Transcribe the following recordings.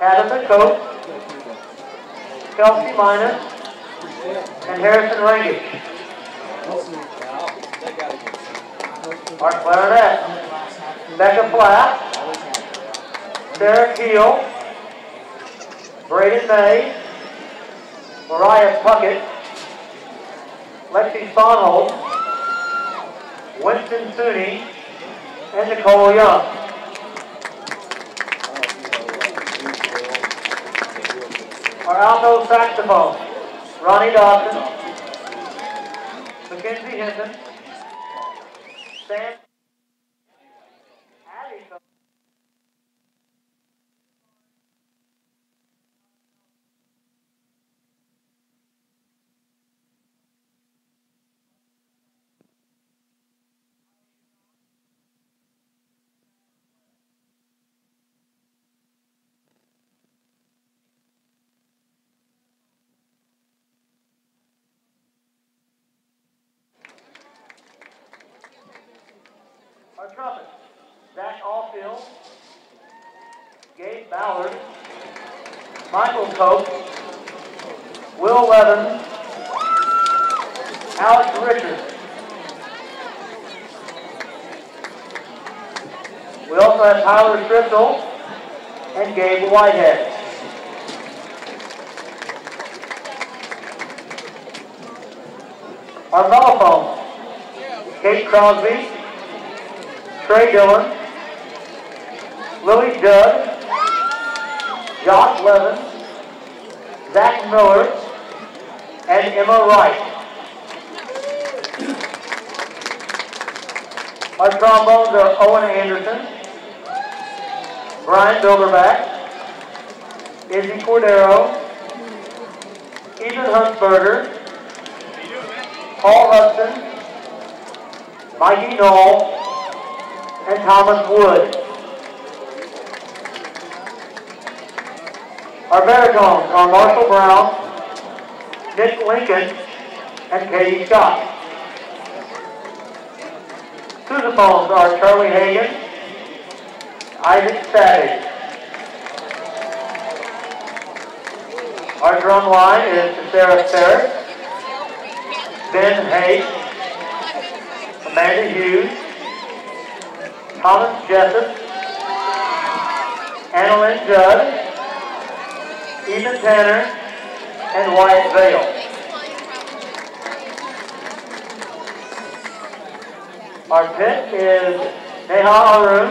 Addison Coates, Kelsey Minus, and Harrison Rangish. Our clarinet, Becca Flatt, Sarah Keel, Braden May, Mariah Puckett, Lexi Sponholm, Winston Sooney, and Nicole Young. Our alto saxophone, Ronnie Dawson, McKenzie Hinton, Sam Addie. Our trumpet, Zach Allfield, Gabe Ballard, Michael Cope, Will Levin, Alex Richards. We also have Tyler Stritzel and Gabe Whitehead. Our mellophone, Kate Crosby, Trey Dillon, Lily Judd, Josh Levin, Zach Miller, and Emma Wright. Our trombones are Owen Anderson, Brian Bilderback, Izzy Cordero, Ethan Huntsberger, Paul Hudson, Mikey Knoll, and Thomas Wood. Our baritones are Marshall Brown, Nick Lincoln, and Katie Scott. Sousaphones are Charlie Hagan, Isaac Savage. Our drum line is Sarah Ferris, Ben Hayes, Amanda Hughes, Thomas Jessup, Annalyn Judd, Ethan Tanner, and Wyatt Vale. Our pit is Neha Arun,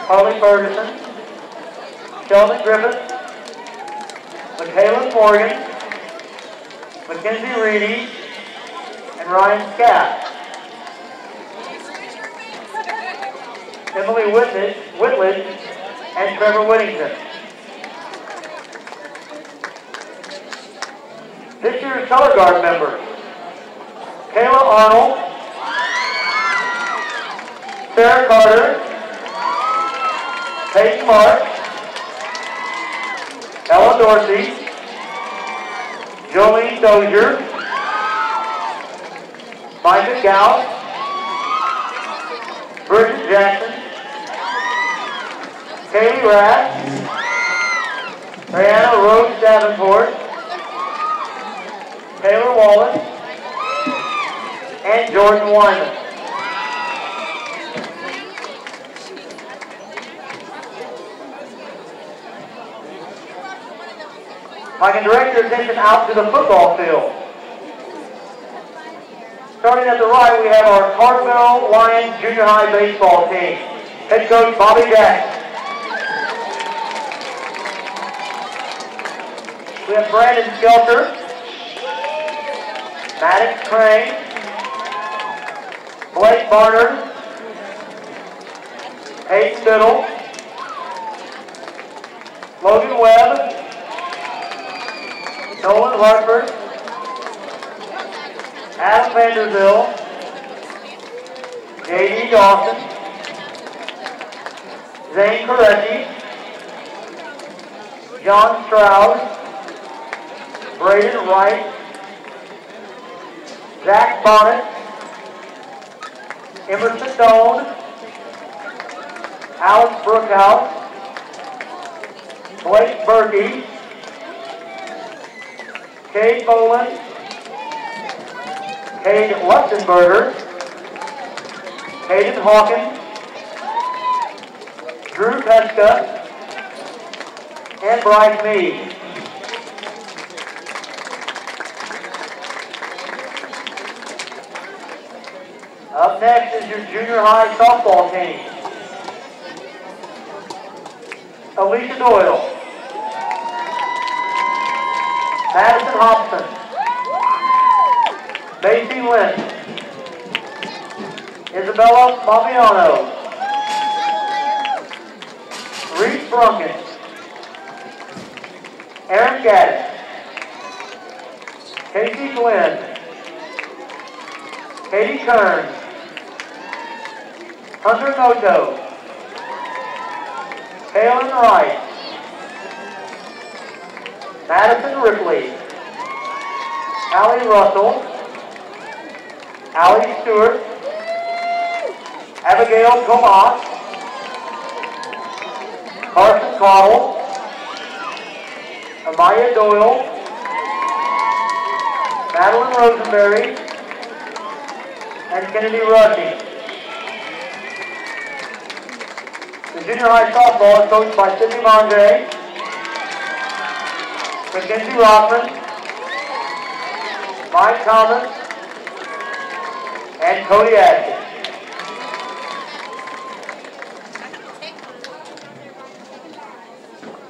Harley Ferguson, Sheldon Griffith, Michaela Morgan, Mackenzie Reedy, and Ryan Scatt. Emily Whitledge, and Trevor Whittington. This year's color guard members, Kayla Arnold, Sarah Carter, Peyton Mark, Ella Dorsey, Jolene Dozier, Micah Gauss, Bridget Jackson, Kaylee Rath, Brianna Rose Davenport, Taylor Wallace, and Jordan Wyman. I can direct your attention out to the football field. Starting at the right, we have our Carterville Lions Junior High baseball team. Head coach Bobby Jackson. We have Brandon Skelter, Maddox Crane, Blake Barnard, Hayden Biddle, Logan Webb, Nolan Hartford, Adam Vanderbilt, J.D. Dawson, Zane Koreshi, John Stroud, Braden Wright, Zach Bonnet, Emerson Doan, Alex Brookhouse, Blake Berkey, Cade Boland, Cade Luxemburger, Hayden Hawkins, Drew Peska, and Bryce Meade. Up next is your junior high softball team. Alicia Doyle, Madison Hobson, Macy Lynn, Isabella Maviano, Reese Brunken, Aaron Gaddis, Casey Glenn, Katie Kern, Hunter Noto, Kaylin Wright, Madison Ripley, Allie Russell, Allie Stewart, Abigail Comas, Carson Cottle, Amaya Doyle, Madeline Rosenberry, and Kennedy Rushing. The junior high softball is coached by Sydney Mondre, McKenzie Rothman, Mike Thomas, and Cody Ashton.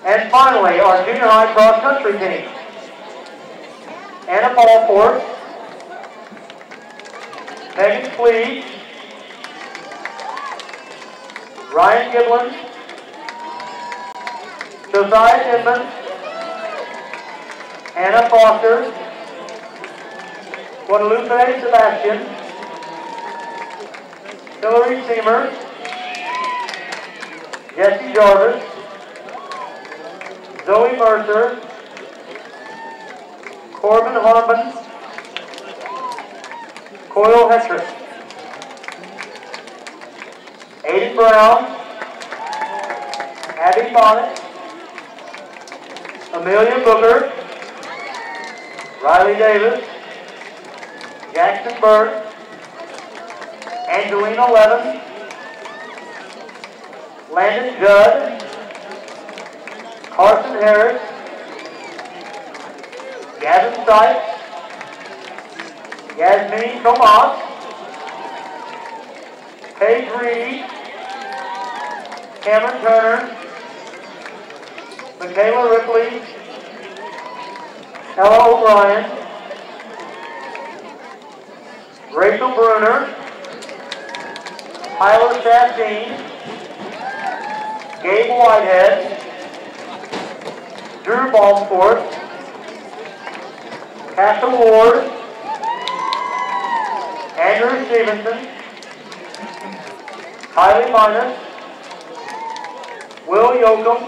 And finally, our junior high cross country team. Anna Ballford, Megan Fleet, Ryan Giblin, Josiah Edmonds, Anna Foster, Guadalupe Sebastian, Hillary Seamer, Jesse Jarvis, Zoe Mercer, Corbin Harmon, Coyle Hetrick, Aiden Brown, Abby Bonnet, Amelia Booker, Riley Davis, Jackson Burke, Angelina Levin, Landon Judd, Carson Harris, Gavin Sykes, Yasmin Tomas, Paige Reed, Cameron Turner, Michaela Ripley, Ella O'Brien, Rachel Bruner, Tyler Chastain, Gabe Whitehead, Drew Balsport, Castle Ward, Andrew Stevenson, Kylie Minus, Will Yoakum,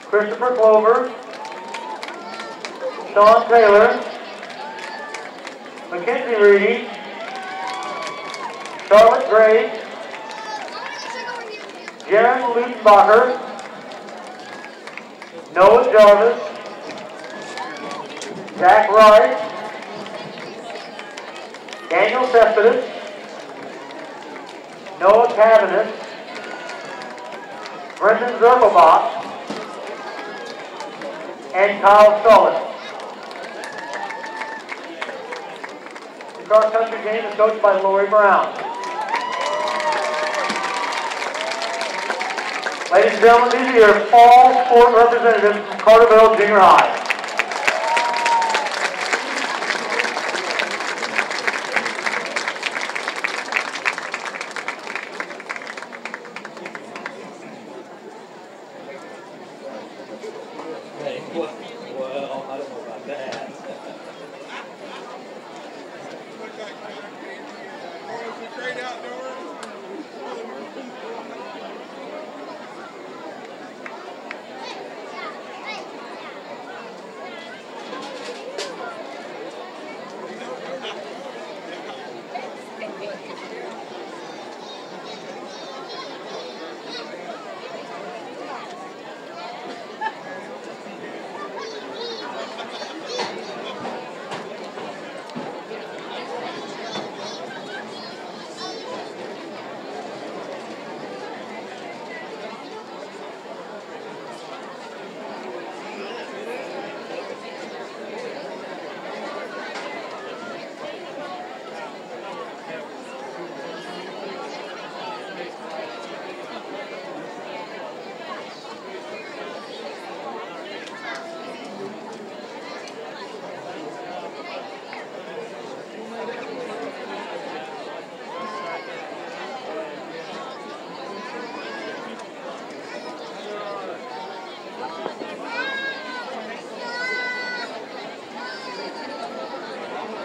Christopher Clover, Sean Taylor, Mackenzie Reedy, Charlotte Gray, Jaron Lutenbacher, Noah Jarvis, Zach Wright, Daniel Cespedes, Noah Cabinet, Brendan Zerbelbach, and Kyle Sullivan. The cross country team is coached by Lori Brown. Ladies and gentlemen, these are your fall sport representatives from Carterville Junior High. Well, I don't know about that. Great outdoors.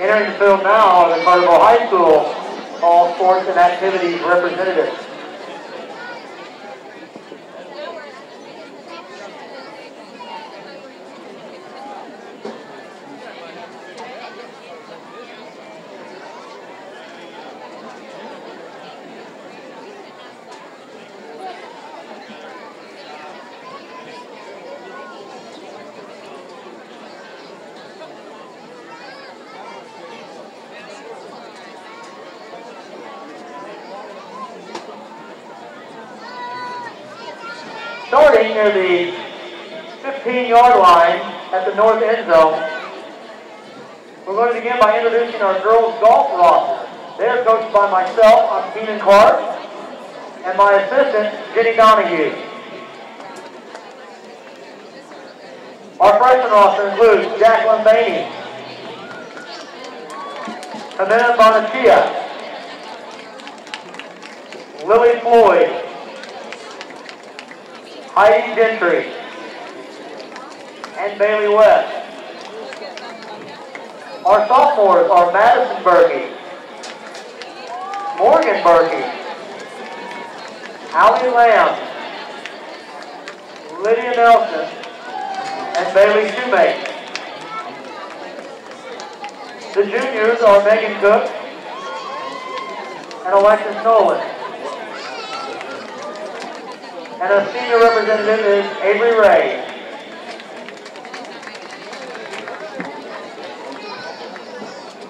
Entering the field now are the Carterville High School all sports and activities representatives. Starting near the 15-yard line at the north end zone, we're going to begin by introducing our girls golf roster. They are coached by myself, I'm Keenan Clark, and my assistant, Jenny Donahue. Our freshman roster includes Jacqueline Bainey, Jimena Bonachia, Lily Floyd, Heidi Gentry, and Bailey West. Our sophomores are Madison Berkey, Morgan Berkey, Allie Lamb, Lydia Nelson, and Bailey Shoemake. The juniors are Megan Cook and Alexis Nolan. And a senior representative is Avery Ray.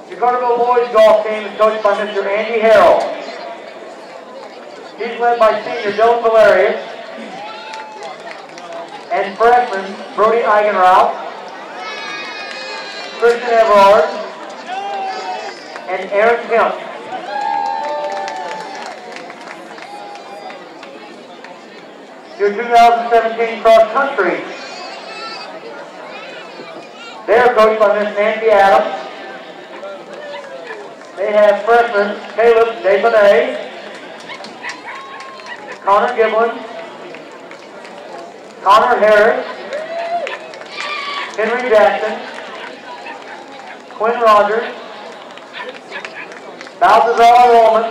The Carterville boys golf team is coached by Mr. Andy Harrell. He's led by senior Dylan Valerius and freshman Brody Eigenraut, Christian Everard, and Aaron Kemp. Your 2017 cross country. They are coached by Miss Nancy Adams. They have freshmen Caleb Desbonet, Connor Giblin, Connor Harris, Henry Jackson, Quinn Rogers, Balthazar Roman,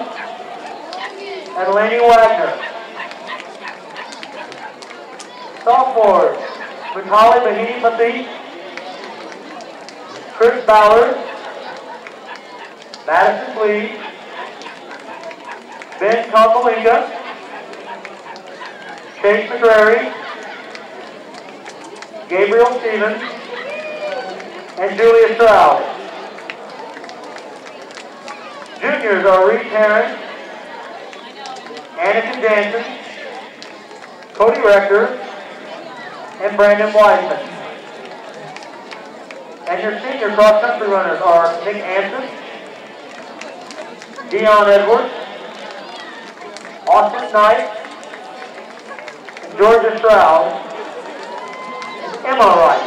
and Laney Wagner. Sophomores, Macaulay Mahini Mathis, Chris Ballard, Madison Lee, Ben Konvalinka, Chase McCrary, Gabriel Stevens, and Julia Stroud. Juniors are Reed Tarrant, Anakin Jansen, Cody Rector, and Brandon Wiseman. And your senior cross-country runners are Nick Anson, Dion Edwards, Austin Knight, and Georgia Stroud, and Emma Wright.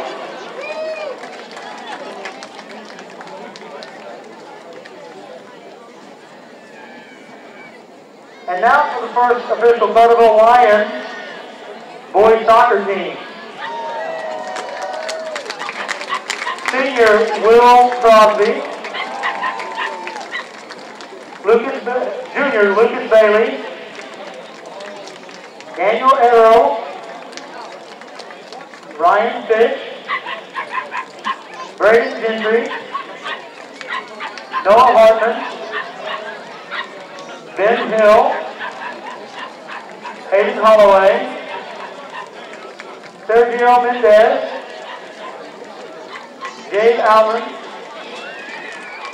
And now for the first official Carterville Lions boys soccer team. Senior Will Crosby, Junior Lucas Bailey, Daniel Arrow, Ryan Fish, Braden Gentry, Noah Hartman, Ben Hill, Hayden Holloway, Sergio Mendez, Dave Allen,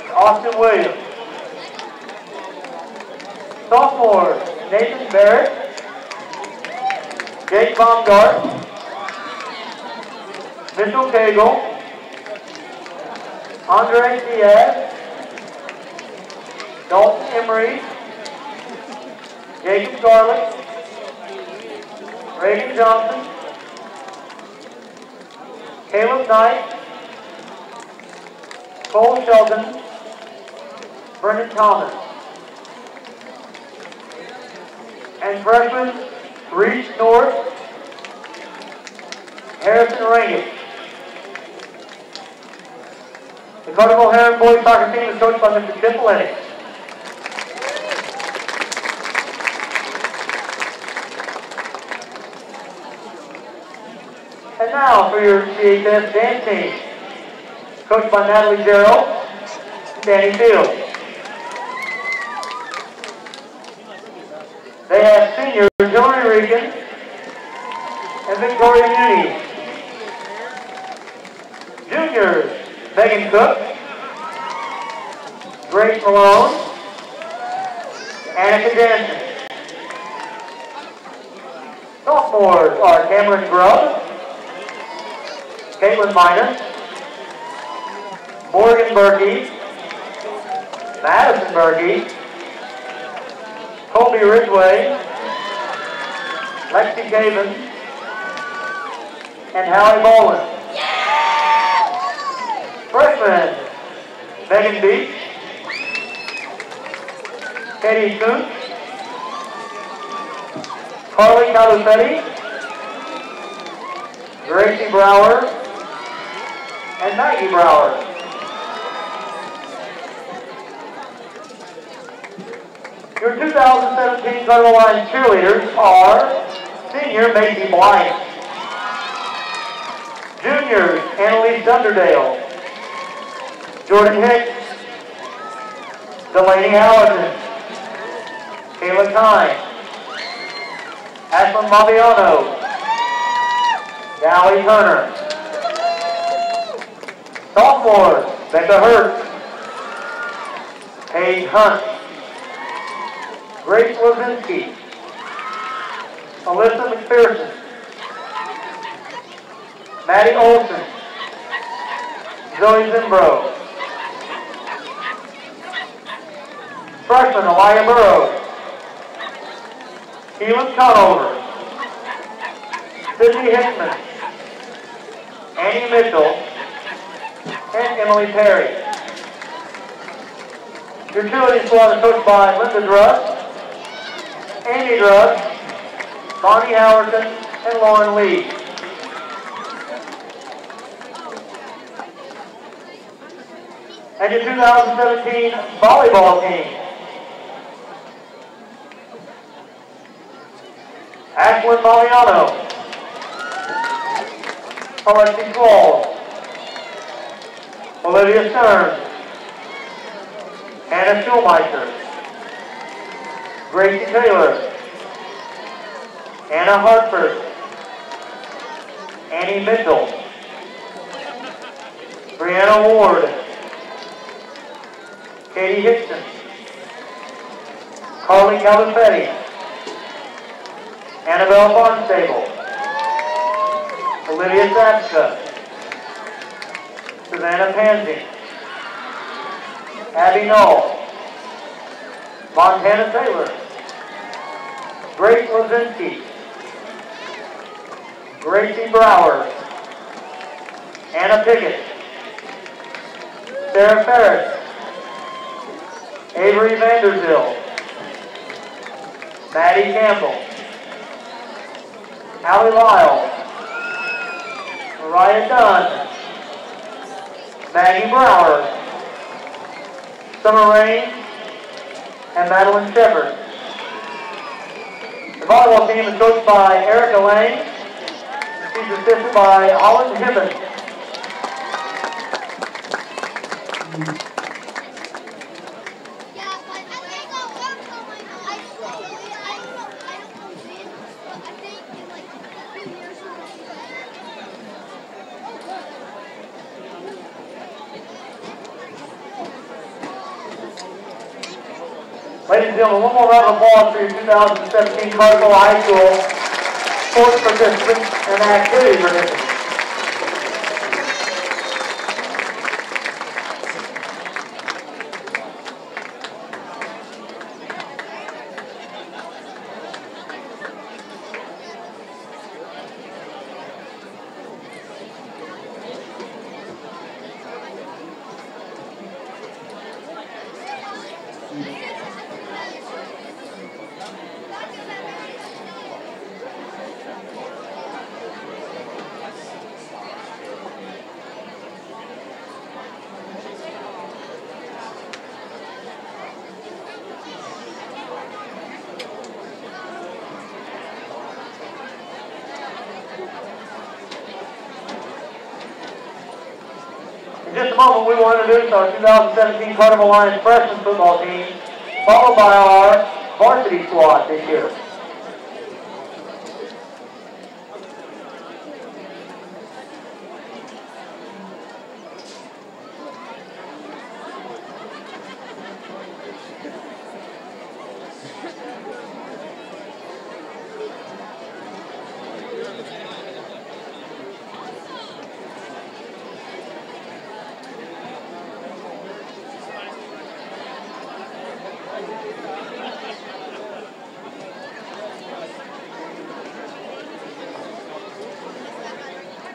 and Austin Williams. Sophomores, Nathan Barrett, Jake Baumgart, Mitchell Cagle, Andre Diaz, Dalton Emery, Jacob Garlick, Reagan Johnson, Caleb Knight, Cole Sheldon, Brendan Thomas. And freshmen, Reese North, Harrison Rangish. The Carterville Heron boys soccer team is coached by Mr. Cipollini. And now for your CHS dance team, coached by Natalie Gerald and Danny Fields. They have seniors Hillary Regan and Victoria Muniz. Juniors, Megan Cook, Grace Malone, Annika Jansen. Sophomores are Cameron Grubb, Caitlin Minus, Morgan Berkey, Madison Berkey, Colby Ridgway, Lexi Gavin, and Hallie Boland. Freshmen, Megan Beach, Katie Kuntz, Carly Calufetti, Gracie Brower, and Maggie Brower. Your 2017 Carterville Lions cheerleaders are senior Macy Blyant, juniors Annalise Dunderdale, Jordan Hicks, Delaney Allerton, Kayla Kine, Ashlyn Maviano, Callie Turner. Sophomores, Becca Hurt, Paige Hunt, Grace Lozinski, Alyssa McPherson, Maddie Olson, Zoe Zimbro, freshman Aliyah Burrows, Keelan Conover, Sydney Hickman, Annie Mitchell, and Emily Perry. Your cheerleading squad is coached by Linda Druss, Amy Druss, Bonnie Howerton, and Lauren Lee. And your 2017 volleyball team. Ashlyn Maliano, Alexi Qualls, Olivia Stern, Hannah Schulmeister, Gracie Taylor, Anna Hartford, Annie Mitchell, Brianna Ward, Katie Hickson, Carly Calafetti, Annabelle Barnstable, Olivia Sapska, Savannah Pansy, Abby Knoll, Montana Taylor, Grace Lozinski, Gracie Brower, Anna Pickett, Sarah Ferris, Avery Vanderbilt, Maddie Campbell, Allie Lyle, Mariah Dunn, Maggie Brower, Summer Rain, and Madeline Shepard. The volleyball team is coached by Erica Lang. She's assisted by Holland Hibbons. Ladies and gentlemen, one more round of applause for your 2017 Carterville High School sports participants and activity participants. In just a moment, we will introduce our 2017 Carterville Lions freshman football team, followed by our varsity squad this year.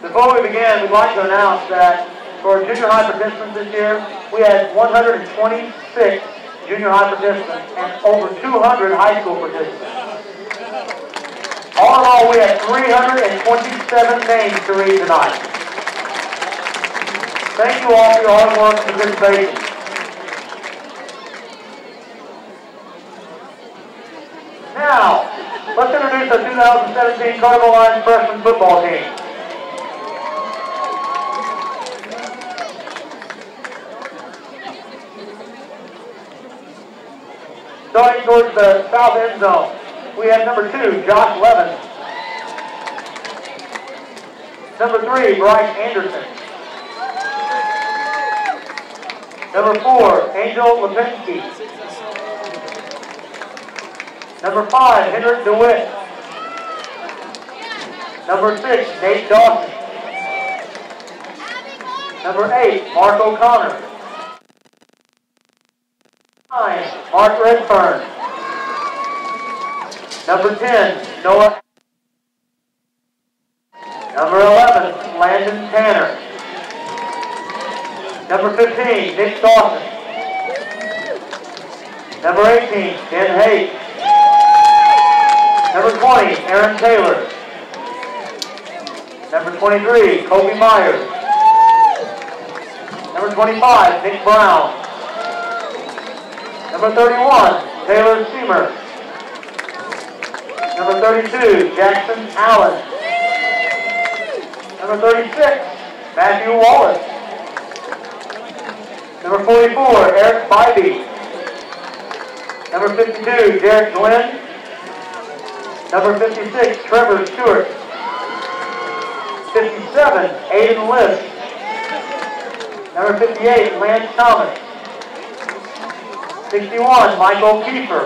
Before we begin, we'd like to announce that for junior high participants this year, we had 126 junior high participants and over 200 high school participants. All in all, we had 327 names to read tonight. Thank you all for your hard work and participation. Now, let's introduce our 2017 Carterville Lions freshman football team. Starting towards the south end zone, we have number 2, Josh Levin. Number 3, Bryce Anderson. Number 4, Angel Lipinski. Number 5, Henrik DeWitt. Number 6, Nate Dawson. Number 8, Mark O'Connor. 9, Mark Redfern. Number 10, Noah. Number 11, Landon Tanner. Number 15, Nick Dawson. Number 18, Ben Hayes. Number 20, Aaron Taylor. Number 23, Kobe Myers. Number 25, Nick Brown. Number 31, Taylor Seamer. Number 32, Jackson Allen. Number 36, Matthew Wallace. Number 44, Eric Bybee. Number 52, Derek Glenn. Number 56, Trevor Stewart. 57, Aiden List. Number 58, Lance Thomas. 61, Michael Kiefer.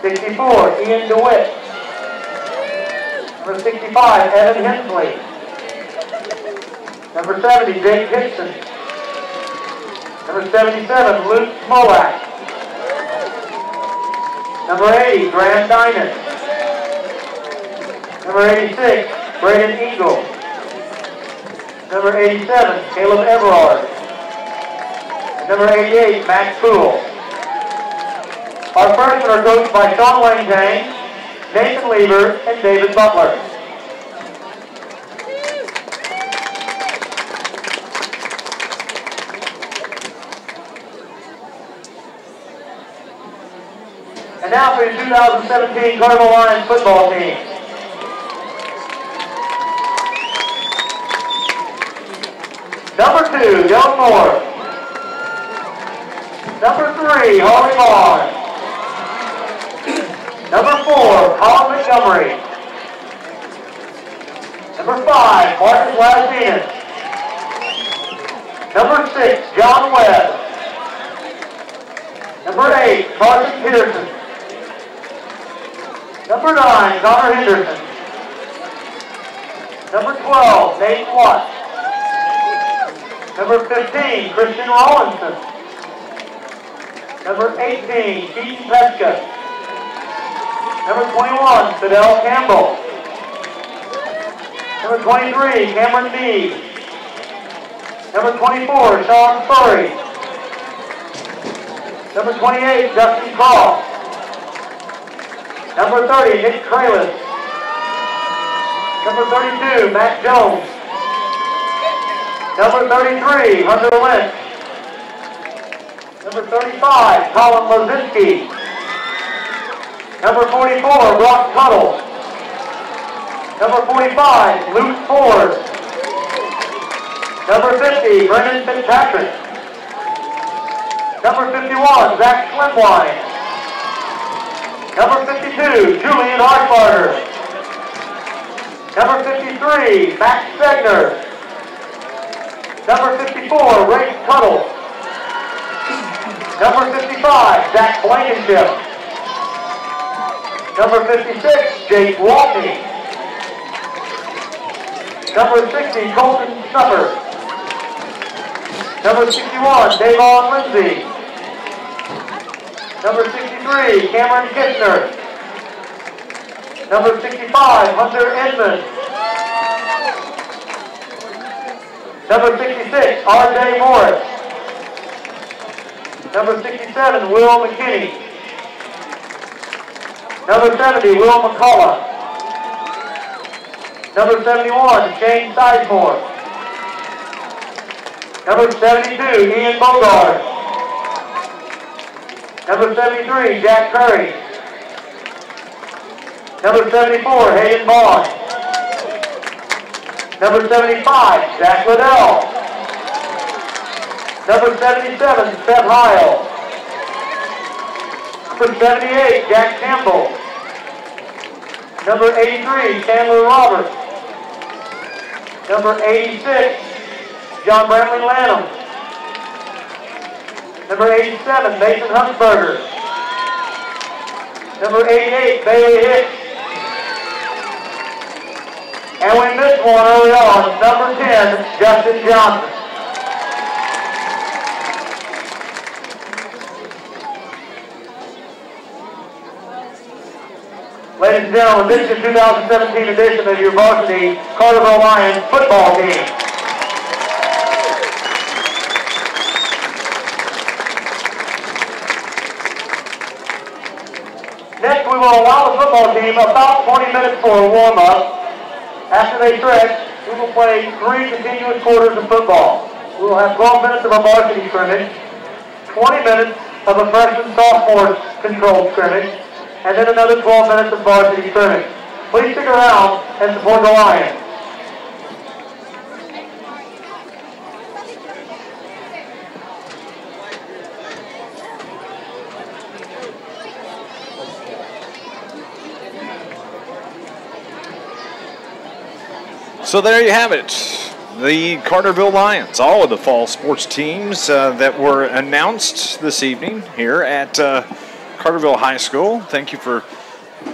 64, Ian DeWitt. Number 65, Evan Hensley. Number 70, Jake Dixon. Number 77, Luke Smolak. Number 80, Graham Dinan. Number 86, Braden Eagle. Number 87, Caleb Everard. Number 88, Max Poole. Our freshmen are coached by Sean Langtang, Nathan Lieber, and David Butler. And now for the 2017 Carterville Lions football team. Number 2, Dylan Moore. Number 3, Harley Vaughn. Number 4, Colin Montgomery. Number 5, Martin Lazinas. Number 6, John Webb. Number 8, Carson Peterson. Number 9, Connor Henderson. Number 12, Nate Watt. Number 15, Christian Rawlinson. Number 18, Keaton Peska. Number 21, Fidel Campbell. Number 23, Cameron Meade. Number 24, Sean Furry. Number 28, Justin Cross. Number 30, Nick Kralis. Number 32, Matt Jones. Number 33, Hunter Lynch. Number 35, Colin Lozinski. Number 44, Brock Tuttle. Number 45, Luke Ford. Number 50, Brendan Fitzpatrick. Number 51, Zach Slimwine. Number 52, Julian Hartbarter. Number 53, Max Stegner. Number 54, Ray Tuttle. Number 55, Zach Blankenship. Number 56, Jake Waltney. Number 60, Colton Snuffer. Number 61, Davon Lindsay. Number 63, Cameron Kistner. Number 65, Hunter Edmonds. Number 66, R.J. Morris. Number 67, Will McKinney. Number 70, Will McCullough. Number 71, Shane Sizemore. Number 72, Ian Bogard. Number 73, Jack Curry. Number 74, Hayden Vaughn. Number 75, Zach Liddell. Number 77, Seth Heil. Number 78, Jack Campbell. Number 83, Chandler Roberts. Number 86, John Brantley Lanham. Number 87, Mason Hunsberger. Number 88, Bailey Hicks. And we missed one early on, number 10, Justin Johnson. Ladies and gentlemen, this is the 2017 edition of your varsity Carterville Lions football team. Next, we will allow the football team about 20 minutes for a warm-up. After they stretch, we will play 3 continuous quarters of football. We will have 12 minutes of a varsity scrimmage, 20 minutes of a freshman-sophomore controlled scrimmage, and then another 12 minutes of varsity scrimmage. Please stick around and support the Lions. So there you have it. The Carterville Lions, all of the fall sports teams that were announced this evening here at Carterville High School. Thank you for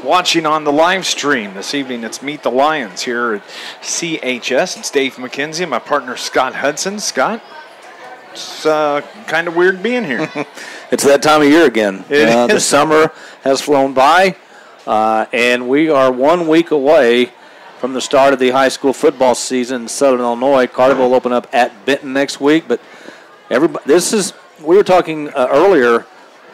watching on the live stream this evening. It's Meet the Lions here at CHS. It's Dave McKenzie and my partner Scott Hudson. Scott, it's kind of weird being here. It's that time of year again. The summer has flown by, and we are 1 week away from the start of the high school football season in Southern Illinois. Carterville will open up at Benton next week, but everybody, we were talking earlier.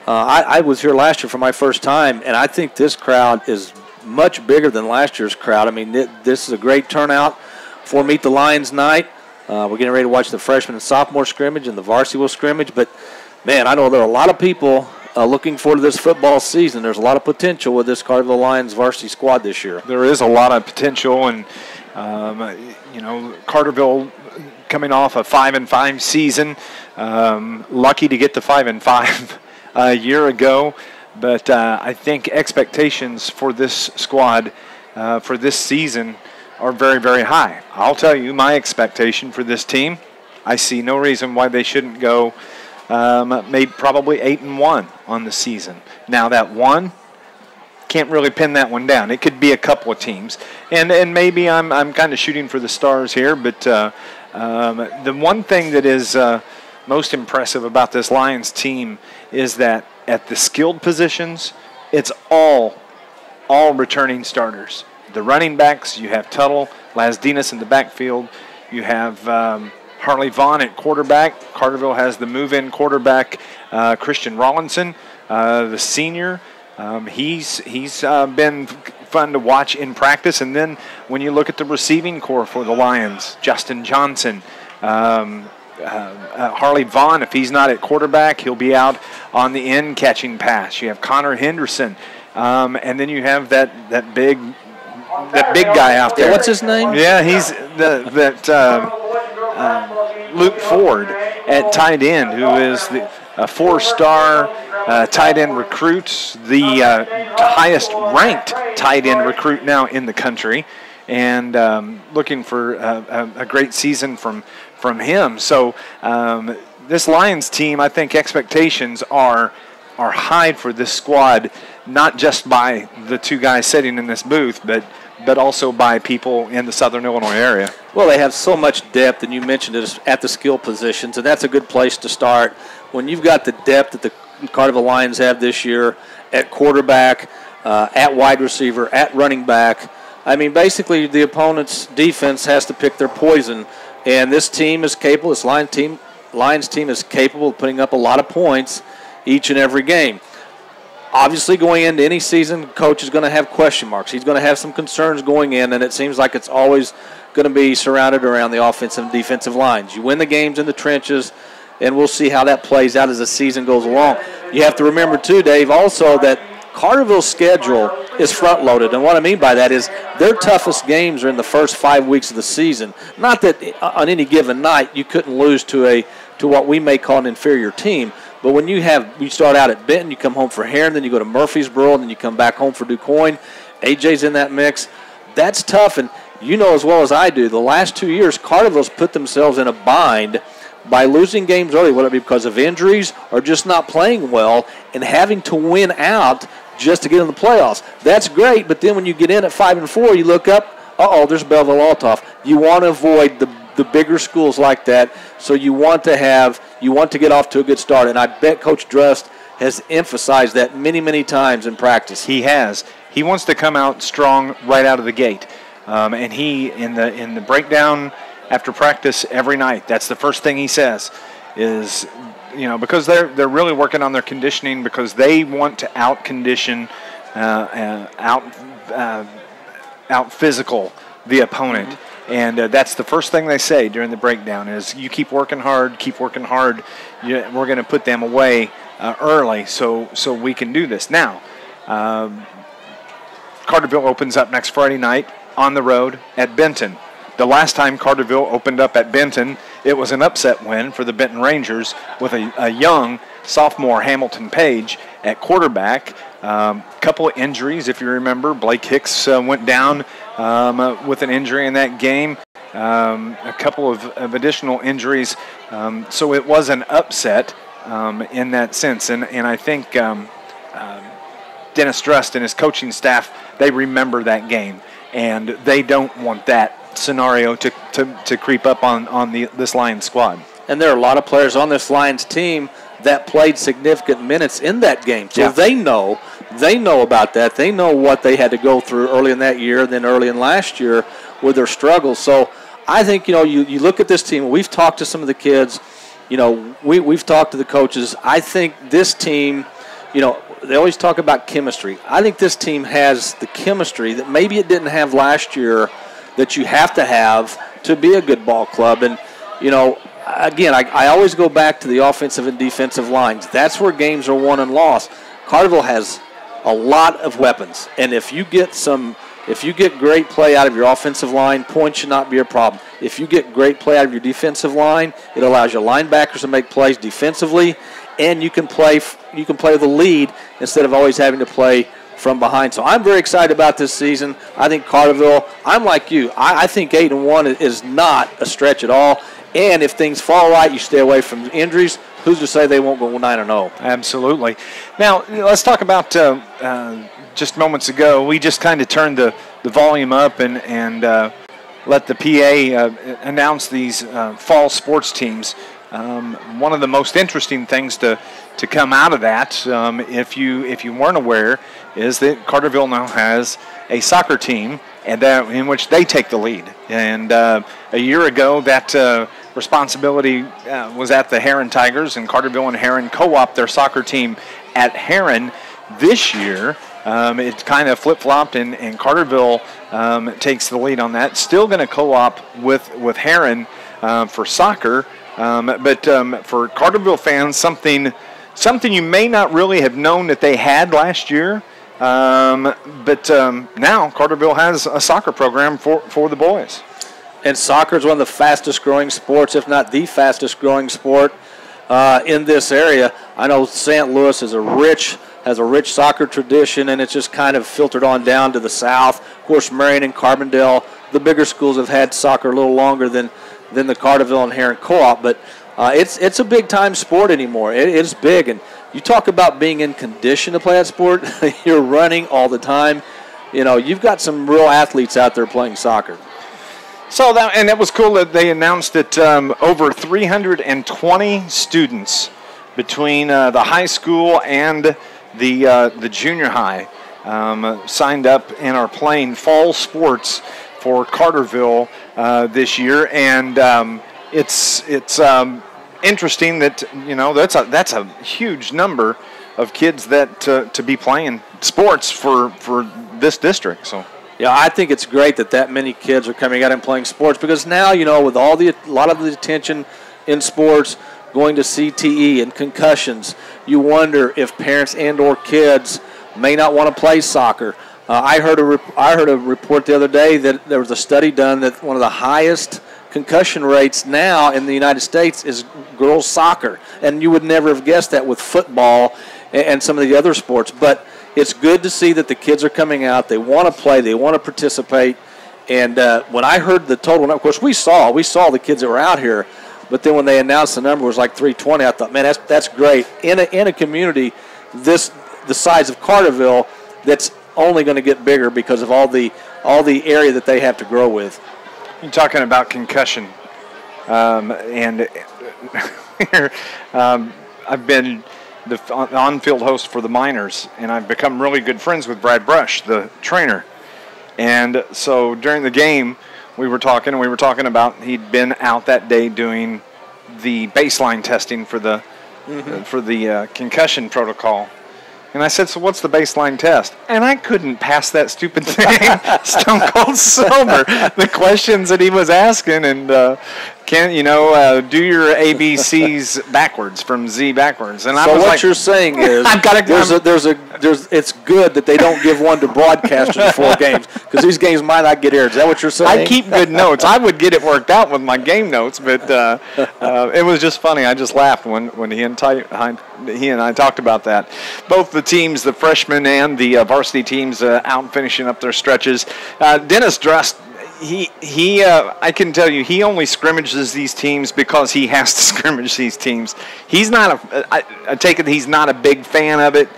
I was here last year for my first time, and I think this crowd is much bigger than last year's crowd. I mean, this is a great turnout for Meet the Lions night. We're getting ready to watch the freshman and sophomore scrimmage and the varsity will scrimmage, but, man, I know there are a lot of people looking forward to this football season. There's a lot of potential with this Carterville Lions varsity squad this year. There is a lot of potential, and, Carterville coming off a 5-5 season, lucky to get to 5-5 a year ago, but I think expectations for this squad for this season are very, very high. I'll tell you, my expectation for this team, I see no reason why they shouldn't go maybe probably 8-1 on the season. Now that one, can't really pin that one down. It could be a couple of teams, and maybe I'm kind of shooting for the stars here. But the one thing that is most impressive about this Lions team is that at the skilled positions, it's all returning starters. The running backs, you have Tuttle, Lasdinas in the backfield, you have Harley Vaughn at quarterback. Carterville has the move-in quarterback, Christian Rawlinson, the senior. He's been fun to watch in practice. And then when you look at the receiving core for the Lions, Justin Johnson, Harley Vaughn, if he's not at quarterback, he'll be out on the end catching pass. You have Connor Henderson, and then you have that big guy out there. What's his name? Yeah, he's Luke Ford at tight end, who is a 4-star tight end recruit, the highest ranked tight end recruit now in the country, and looking for a great season from him. So this Lions team, I think expectations are high for this squad, not just by the two guys sitting in this booth, but also by people in the Southern Illinois area. Well, they have so much depth, and you mentioned it at the skill positions, and that's a good place to start. When you've got the depth that the Carterville Lions have this year at quarterback, at wide receiver, at running back, I mean, basically the opponent's defense has to pick their poison, and this team is capable, this Lions team is capable of putting up a lot of points each and every game. Obviously, going into any season, coach is going to have question marks. He's going to have some concerns going in, and it seems like it's always going to be surrounded around the offensive and defensive lines. You win the games in the trenches, and we'll see how that plays out as the season goes along. You have to remember, too, Dave, also that Carterville's schedule is front-loaded, and what I mean by that is their toughest games are in the first 5 weeks of the season. Not that on any given night you couldn't lose to what we may call an inferior team, but when you start out at Benton, you come home for Heron, then you go to Murfreesboro, and then you come back home for DuQuoin. AJ's in that mix. That's tough, and you know as well as I do, the last 2 years, Carterville's put themselves in a bind by losing games early, whether it be because of injuries or just not playing well and having to win out just to get in the playoffs. That's great, but then when you get in at 5-4, you look up, there's Belleville-Althoff. You want to avoid the bigger schools like that, so you want to get off to a good start, and I bet Coach Drust has emphasized that many, many times in practice. He has. He wants to come out strong right out of the gate, and he in the breakdown after practice every night, that's the first thing he says is, because they're really working on their conditioning, because they want to out condition, out physical the opponent. Mm-hmm. And that's the first thing they say during the breakdown is, you keep working hard. We're going to put them away early so we can do this. Now, Carterville opens up next Friday night on the road at Benton. The last time Carterville opened up at Benton, it was an upset win for the Benton Rangers with a young sophomore Hamilton Page at quarterback. Couple of injuries, if you remember. Blake Hicks went down with an injury in that game. A couple of additional injuries. So it was an upset in that sense. And I think Dennis Drust and his coaching staff, they remember that game. And they don't want that scenario to creep up on this Lions squad. And there are a lot of players on this Lions team that played significant minutes in that game. So they know about that. They know what they had to go through early in that year, then early in last year with their struggles. So I think, you look at this team. We've talked to some of the kids. We've talked to the coaches. I think this team, they always talk about chemistry. I think this team has the chemistry that maybe it didn't have last year that you have to have to be a good ball club. And, again, I always go back to the offensive and defensive lines. That's where games are won and lost. Carterville has a lot of weapons, and if you get great play out of your offensive line, points should not be a problem. If you get great play out of your defensive line, it allows your linebackers to make plays defensively, and you can play with the lead instead of always having to play from behind. So I'm very excited about this season. I think Carterville, I'm like you. I think 8-1 is not a stretch at all. And if things fall right, you stay away from injuries. Who's to say they won't go 9-0? Absolutely. Now, let's talk about just moments ago. We just kind of turned the volume up and let the PA announce these fall sports teams. One of the most interesting things to come out of that, if you weren't aware, is that Carterville now has a soccer team, and that in which they take the lead. And a year ago, that responsibility was at the Heron Tigers, and Carterville and Heron co-op their soccer team at Heron. This year, it kind of flip-flopped, and Carterville takes the lead on that. Still going to co-op with Heron for soccer, but for Carterville fans, something you may not really have known that they had last year. But now Carterville has a soccer program for the boys. And soccer is one of the fastest growing sports, if not the fastest growing sport in this area. I know St. Louis has a rich soccer tradition, and it's just kind of filtered on down to the south. Of course, Marion and Carbondale, the bigger schools, have had soccer a little longer than the Carterville and Heron Co-op, but it's a big-time sport anymore. It's big, and you talk about being in condition to play that sport. You're running all the time. You've got some real athletes out there playing soccer. So that was cool that they announced that over 320 students between the high school and the junior high signed up and are playing fall sports for Carterville this year, and it's interesting that that's a huge number of kids that to be playing sports for this district. So. Yeah, I think it's great that many kids are coming out and playing sports, because now, with a lot of the attention in sports going to CTE and concussions, you wonder if parents and or kids may not want to play soccer. I heard a report the other day that there was a study done that one of the highest concussion rates now in the United States is girls soccer, and you would never have guessed that with football and some of the other sports, but it's good to see that the kids are coming out. They want to play. They want to participate. And when I heard the total number, of course, we saw the kids that were out here. But then when they announced the number was like 320, I thought, man, that's great. In a community the size of Carterville, that's only going to get bigger because of all the area that they have to grow with. You're talking about concussion, and I've been the on-field host for the Miners, and I've become really good friends with Brad Brush, the trainer. And so during the game, we were talking about he'd been out that day doing the baseline testing for the concussion protocol. And I said, so what's the baseline test? And I couldn't pass that stupid thing stone cold sober. The questions that he was asking, and do your ABCs backwards from Z backwards. And I was what you're saying is I've got to it's good that they don't give one to broadcasters before games, because these games might not get aired. Is that what you're saying? I keep good notes. I would get it worked out with my game notes, but it was just funny. I just laughed when he and I talked about that. Both the teams, the freshmen and the varsity teams, out finishing up their stretches. Dennis Drust, I can tell you, he only scrimmages these teams because he has to scrimmage these teams. He's not I take it he's not a big fan of it.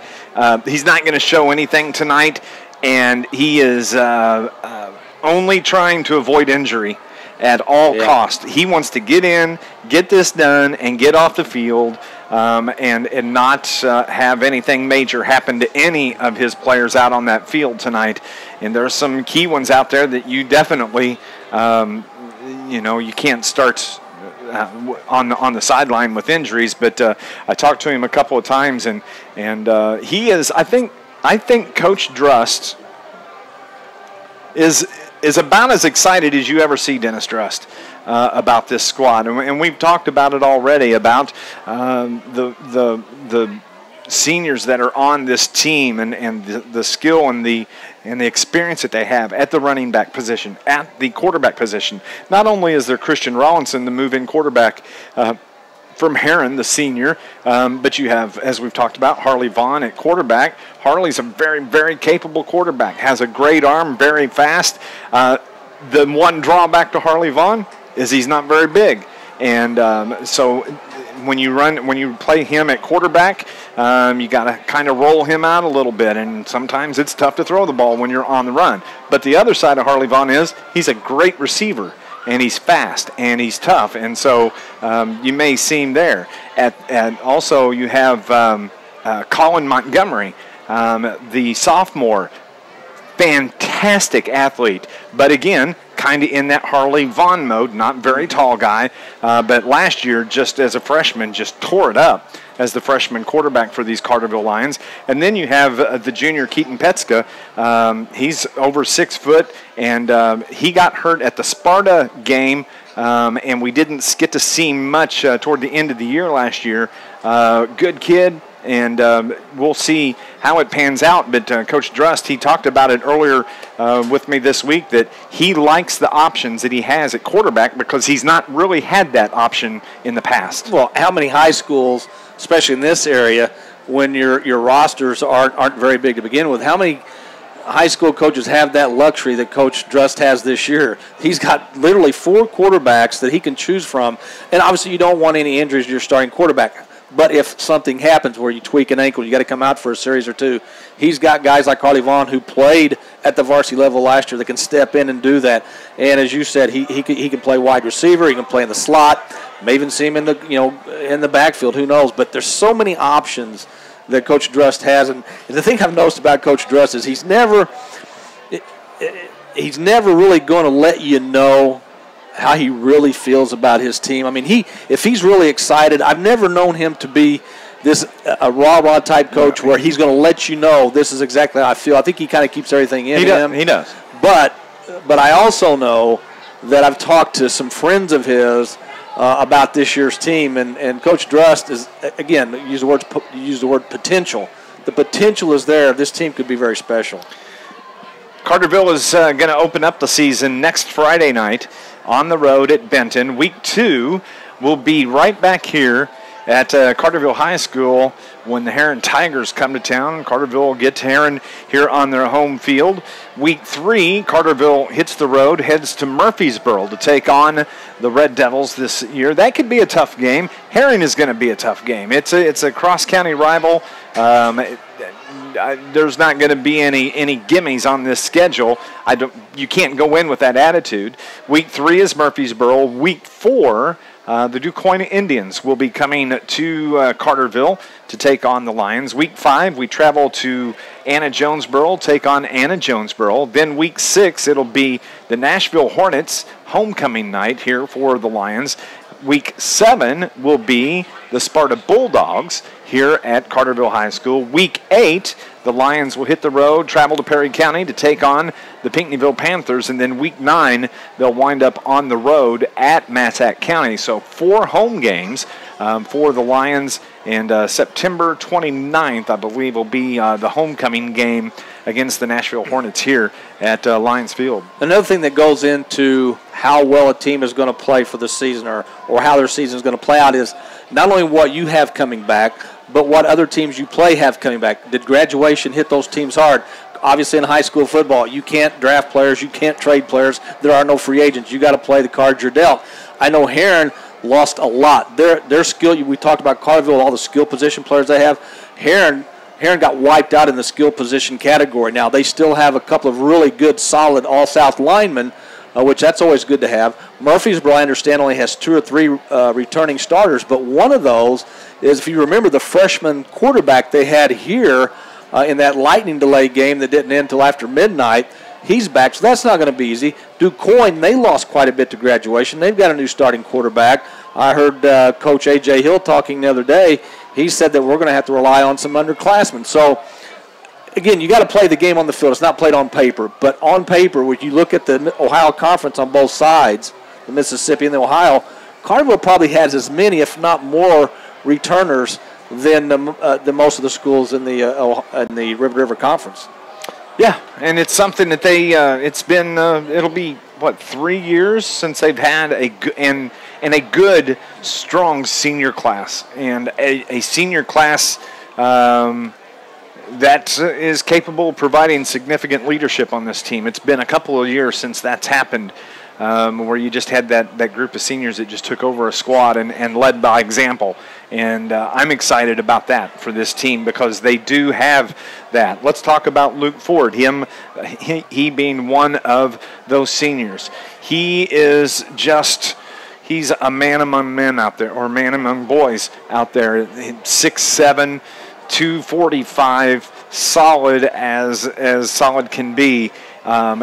He's not going to show anything tonight, and he is only trying to avoid injury at all costs. He wants to get in, get this done, and get off the field, and not have anything major happen to any of his players out on that field tonight. And there are some key ones out there that you definitely, you can't start on the sideline with injuries. But I talked to him a couple of times, and he is. I think Coach Drust is about as excited as you ever see Dennis Drust about this squad, and we've talked about it already about the seniors that are on this team, and the skill and the experience that they have at the running back position, at the quarterback position. Not only is there Christian Rollinson, the move-in quarterback from Heron, the senior, but you have, as we've talked about, Harley Vaughn at quarterback. Harley's a very, very capable quarterback, has a great arm, very fast. The one drawback to Harley Vaughn is he's not very big, and so when you play him at quarterback, you got to kind of roll him out a little bit, and sometimes it's tough to throw the ball when you're on the run. But the other side of Harley Vaughn is he's a great receiver, and he's fast, and he's tough, and so you may see him there. And also you have Colin Montgomery, the sophomore, fantastic athlete, but again, kind of in that Harley Vaughn mode, not very tall guy, but last year, just as a freshman, just tore it up as the freshman quarterback for these Carterville Lions. And then you have the junior Keaton Petska. He's over 6 foot, and he got hurt at the Sparta game, and we didn't get to see much toward the end of the year last year. Good kid, and we'll see how it pans out. But Coach Drust, he talked about it earlier with me this week, that he likes the options that he has at quarterback because he's not really had that option in the past. Well, how many high schools, especially in this area, when your rosters aren't very big to begin with, how many high school coaches have that luxury that Coach Drust has this year? He's got literally 4 quarterbacks that he can choose from, and obviously you don't want any injuries to your starting quarterback. But if something happens where you tweak an ankle, you got to come out for a series or two, he's got guys like Carly Vaughn who played at the varsity level last year that can step in and do that. And as you said, he can play wide receiver, he can play in the slot, may even see him in the backfield, who knows? But there's so many options that Coach Drust has, and the thing I've noticed about Coach Drust is he's never really going to let you know how he really feels about his team. I mean, if he's really excited, I've never known him to be a rah-rah type coach where he's going to let you know this is exactly how I feel. I think he kind of keeps everything in him. He does. But I also know that I've talked to some friends of his about this year's team, and Coach Drust is, again, use the word potential. The potential is there. This team could be very special. Carterville is going to open up the season next Friday night on the road at Benton. Week 2 will be right back here at Carterville High School when the Heron Tigers come to town. Carterville will get to Heron here on their home field. Week 3, Carterville hits the road, heads to Murfreesboro to take on the Red Devils this year. That could be a tough game. Heron is going to be a tough game. It's a cross-county rival. There's not going to be any gimmies on this schedule. You can't go in with that attitude. Week 3 is Murfreesboro. Week 4, the DuQuoin Indians will be coming to Carterville to take on the Lions. Week 5, we travel to Anna Jonesboro, take on Anna Jonesboro. Then week 6, it'll be the Nashville Hornets homecoming night here for the Lions. Week 7 will be the Sparta Bulldogs here at Carterville High School. Week 8, the Lions will hit the road, travel to Perry County to take on the Pinckneyville Panthers, and then week 9, they'll wind up on the road at Massac County. So 4 home games for the Lions, and September 29th, I believe, will be the homecoming game against the Nashville Hornets here at Lions Field. Another thing that goes into how well a team is going to play for the season or how their season is going to play out is not only what you have coming back, but what other teams you play have coming back. Did graduation hit those teams hard? Obviously in high school football, you can't draft players, you can't trade players. There are no free agents. You got to play the cards you're dealt. I know Heron lost a lot. Their skill, we talked about Carterville, all the skill position players they have. Heron got wiped out in the skill position category. Now, they still have a couple of really good, solid All-South linemen, which that's always good to have. Murfreesboro, I understand, only has 2 or 3 returning starters, but one of those is, if you remember, the freshman quarterback they had here in that lightning delay game that didn't end until after midnight. He's back, so that's not going to be easy. DuQuoin, they lost quite a bit to graduation. They've got a new starting quarterback. I heard Coach A.J. Hill talking the other day. He said that we're going to have to rely on some underclassmen. So, again, you got to play the game on the field. It's not played on paper. But on paper, when you look at the Ohio Conference on both sides, the Mississippi and the Ohio, Carterville probably has as many, if not more, returners than most of the schools in the River Conference. Yeah, and it's something that it'll be, 3 years since they've had a good, strong senior class, and a senior class that is capable of providing significant leadership on this team. It's been a couple of years since that's happened, where you just had that group of seniors that just took over a squad and led by example. And I'm excited about that for this team because they do have that. Let's talk about Luke Ford, he being one of those seniors. He's a man among men out there, or man among boys out there. 6'7", 245, solid as solid can be.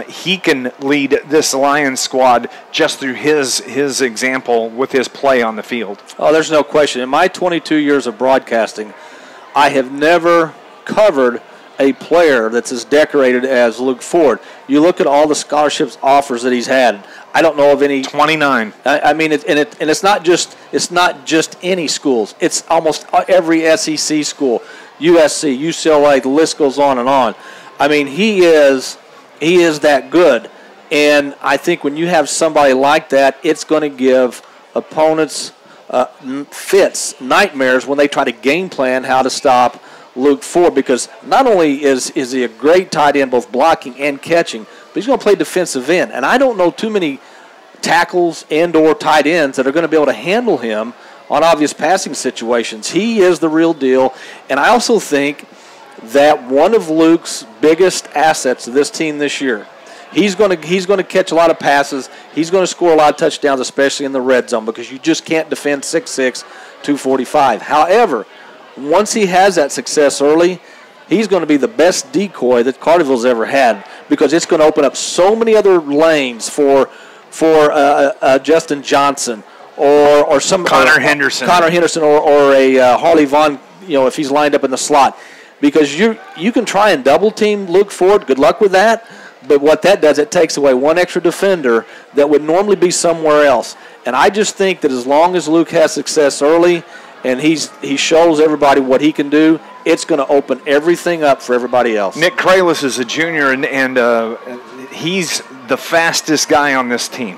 He can lead this Lions squad just through his example with his play on the field. Oh, there's no question. In my 22 years of broadcasting, I have never covered a player that's as decorated as Luke Ford. You look at all the scholarships offers that he's had. I don't know of any 29. I mean, it's not just any schools. It's almost every SEC school. USC, UCLA, the list goes on and on. I mean, he is that good. And I think when you have somebody like that, it's going to give opponents nightmares when they try to game plan how to stop Luke Ford, because not only is he a great tight end, both blocking and catching, but he's going to play defensive end. And I don't know too many tackles and or tight ends that are going to be able to handle him on obvious passing situations. He is the real deal. And I also think that one of Luke's biggest assets of this team this year, he's going to catch a lot of passes. He's going to score a lot of touchdowns, especially in the red zone, because you just can't defend 6'6", 245. However, once he has that success early, he's going to be the best decoy that Carterville's ever had, because it's going to open up so many other lanes for Justin Johnson or some Connor Henderson or a Harley Vaughn, if he's lined up in the slot, because you can try and double team Luke Ford. Good luck with that. But what that does, it takes away one extra defender that would normally be somewhere else. And I just think that as long as Luke has success early and he shows everybody what he can do, it's going to open everything up for everybody else. Nick Kralis is a junior, and he's the fastest guy on this team.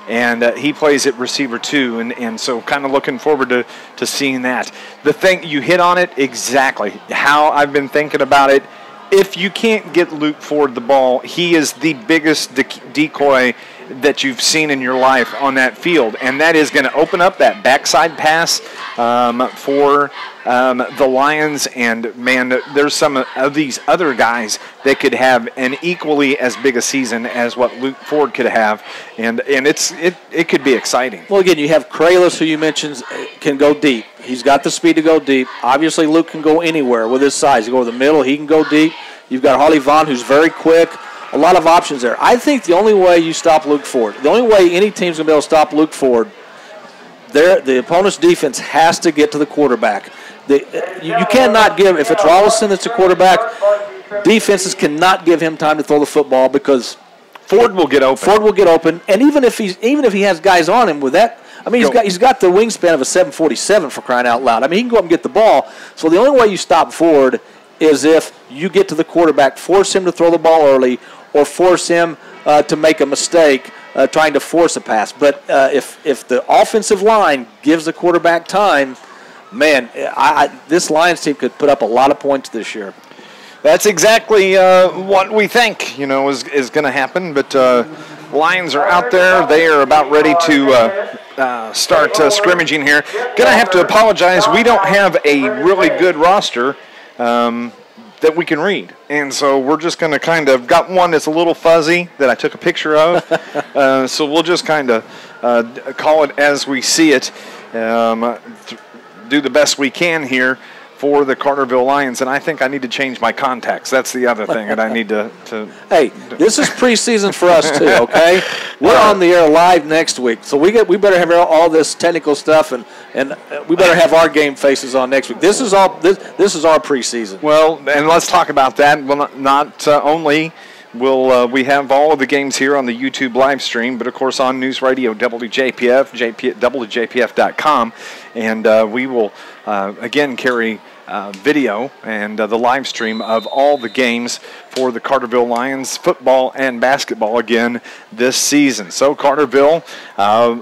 And he plays at receiver too, and so kind of looking forward to seeing that. The thing, you hit on it exactly, how I've been thinking about it. If you can't get Luke Ford the ball, he is the biggest decoy that you've seen in your life on that field, and that is going to open up that backside pass for the Lions. And man, there's some of these other guys that could have an equally as big a season as what Luke Ford could have, and it could be exciting. Well, again, you have Kralis, who you mentioned can go deep. He's got the speed to go deep. Obviously, Luke can go anywhere with his size. He can go to the middle. He can go deep. You've got Harley Vaughn, who's very quick. A lot of options there. I think the only way you stop Luke Ford, the only way any team's going to be able to stop Luke Ford, the opponent's defense has to get to the quarterback. You cannot give, if it's Rollison that's a quarterback, defenses cannot give him time to throw the football, because Ford will get open. And even if he has guys on him with that, I mean, he's got the wingspan of a 747, for crying out loud. I mean, he can go up and get the ball. So the only way you stop Ford is if you get to the quarterback, force him to throw the ball early, or force him to make a mistake trying to force a pass. But if the offensive line gives the quarterback time, man, this Lions team could put up a lot of points this year. That's exactly what we think, is going to happen. But Lions are out there. They are about ready to start scrimmaging here. Going to have to apologize. We don't have a really good roster that we can read. And so we're just going to kind of got one that's a little fuzzy that I took a picture of. So we'll just kind of call it as we see it, do the best we can here for the Carterville Lions. And I think I need to change my contacts. That's the other thing that I need to Hey, this is preseason for us too, okay? We're on the air live next week, so we better have all this technical stuff, and we better have our game faces on next week. This is our preseason. Well, and let's talk about that. Well, not only will we have all of the games here on the YouTube live stream, but of course on News Radio WJPF, WJPF.com, and we will again carry video and the live stream of all the games for the Carterville Lions football and basketball again this season. So Carterville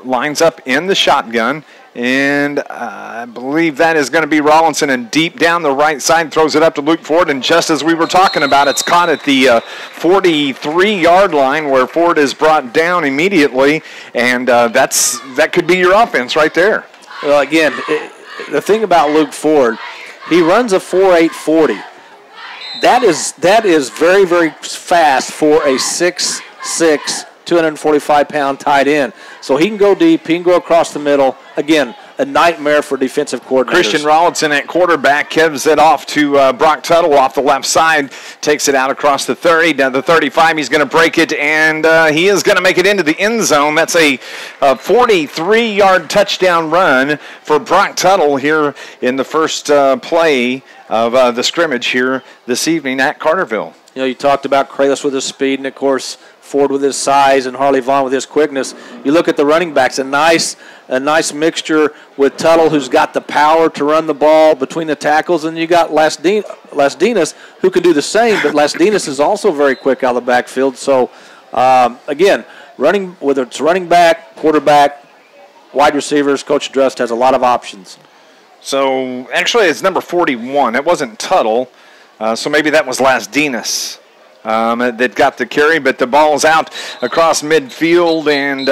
lines up in the shotgun, and I believe that is going to be Rollinson, and deep down the right side throws it up to Luke Ford, and just as we were talking about, it's caught at the 43-yard line, where Ford is brought down immediately, and that could be your offense right there. Well, again, the thing about Luke Ford, he runs a 4.840. That is very, very fast for a 6'6", 245-pound tight end. So he can go deep, he can go across the middle. Again, a nightmare for defensive coordinators. Christian Rollinson at quarterback gives it off to Brock Tuttle off the left side, takes it out across the 30, down the 35. He's going to break it, and he is going to make it into the end zone. That's a 43-yard touchdown run for Brock Tuttle here in the first play of the scrimmage here this evening at Carterville. You talked about Kralis with his speed, and of course Ford with his size and Harley Vaughn with his quickness. You look at the running backs, a nice mixture with Tuttle, who's got the power to run the ball between the tackles, and you got Lasdinas, who can do the same, but Lasdinas is also very quick out of the backfield. So, again, whether it's running back, quarterback, wide receivers, Coach Drust has a lot of options. So, actually, it's number 41. It wasn't Tuttle, so maybe that was Lasdinas that got the carry, but the ball's out across midfield, and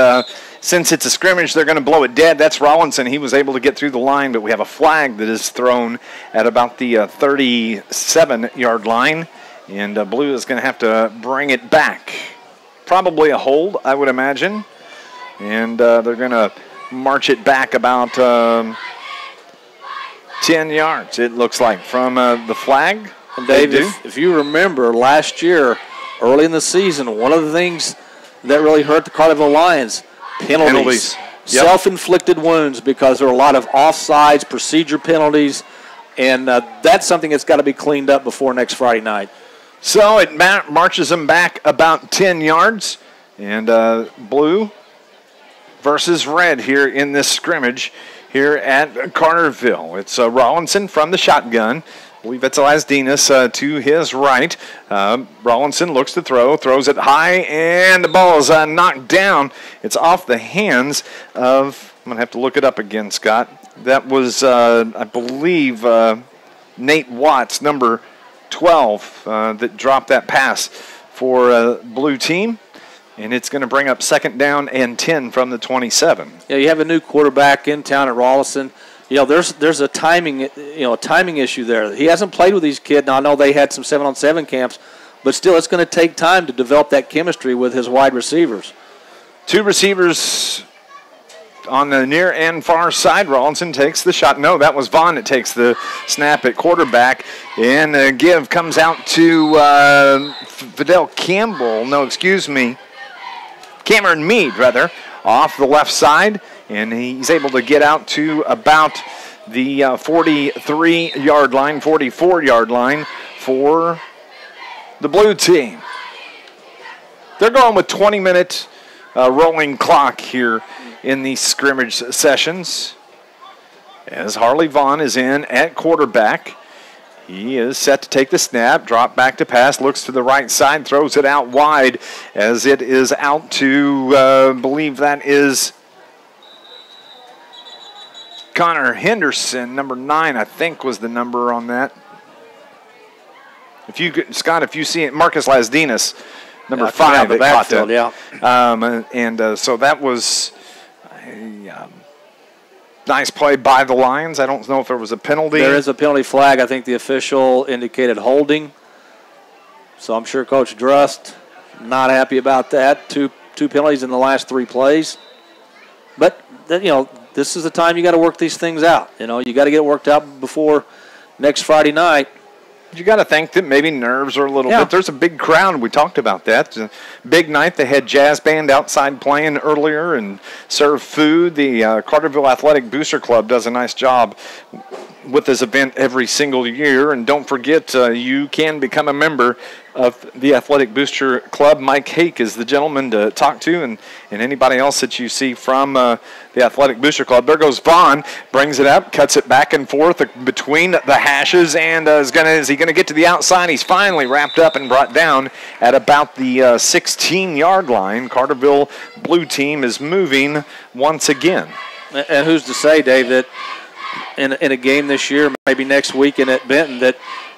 since it's a scrimmage, they're going to blow it dead. That's Rollinson. He was able to get through the line, but we have a flag that is thrown at about the 37-yard line, and Blue is going to have to bring it back. Probably a hold, I would imagine, and they're going to march it back about 10 yards, it looks like, from the flag. And Dave, if you remember last year, early in the season, one of the things that really hurt the Carterville Lions, penalties. Yep. Self-inflicted wounds, because there are a lot of offsides, procedure penalties, and that's something that's got to be cleaned up before next Friday night. So it marches them back about 10 yards, and blue versus red here in this scrimmage here at Carterville. It's Rollinson from the shotgun. I believe it's Lasdinas to his right. Rollinson looks to throw, throws it high, and the ball is knocked down. It's off the hands of, I'm going to have to look it up again, Scott. That was, I believe, Nate Watts, number 12, that dropped that pass for blue team. And it's going to bring up second down and 10 from the 27. Yeah, you have a new quarterback in town at Rollinson. You know, there's a timing issue there. He hasn't played with these kids. Now, I know they had some 7-on-7 camps, but still, it's going to take time to develop that chemistry with his wide receivers. Two receivers on the near and far side. Rollinson takes the shot. No, that was Vaughn that takes the snap at quarterback. And the give comes out to Fidel Campbell. No, excuse me. Cameron Mead, rather, off the left side. And he's able to get out to about the 43-yard line, 44-yard line for the blue team. They're going with 20-minute rolling clock here in these scrimmage sessions. As Harley Vaughn is in at quarterback. He is set to take the snap, drop back to pass, looks to the right side, throws it out wide as it is out to, believe that is Connor Henderson, number 9, I think was the number on that. Scott, if you see it, Marcus Lasdinas, number 5, the backfield, yeah. So that was a nice play by the Lions. I don't know if there was a penalty. There is a penalty flag. I think the official indicated holding. So I'm sure Coach Drust not happy about that. Two penalties in the last 3 plays. But, this is the time you got to work these things out. You got to get it worked out before next Friday night. You got to think that maybe nerves are a little bit. There's a big crowd. We talked about that. It's a big night. They had jazz band outside playing earlier and served food. The Carterville Athletic Booster Club does a nice job with this event every single year. And don't forget, you can become a member of the Athletic Booster Club. Mike Hake is the gentleman to talk to, and anybody else that you see from the Athletic Booster Club. There goes Vaughn, brings it up, cuts it back and forth between the hashes, and is he going to get to the outside? He's finally wrapped up and brought down at about the 16-yard line. Carterville blue team is moving once again. And who's to say, Dave, that in a game this year, maybe next weekend at Benton, that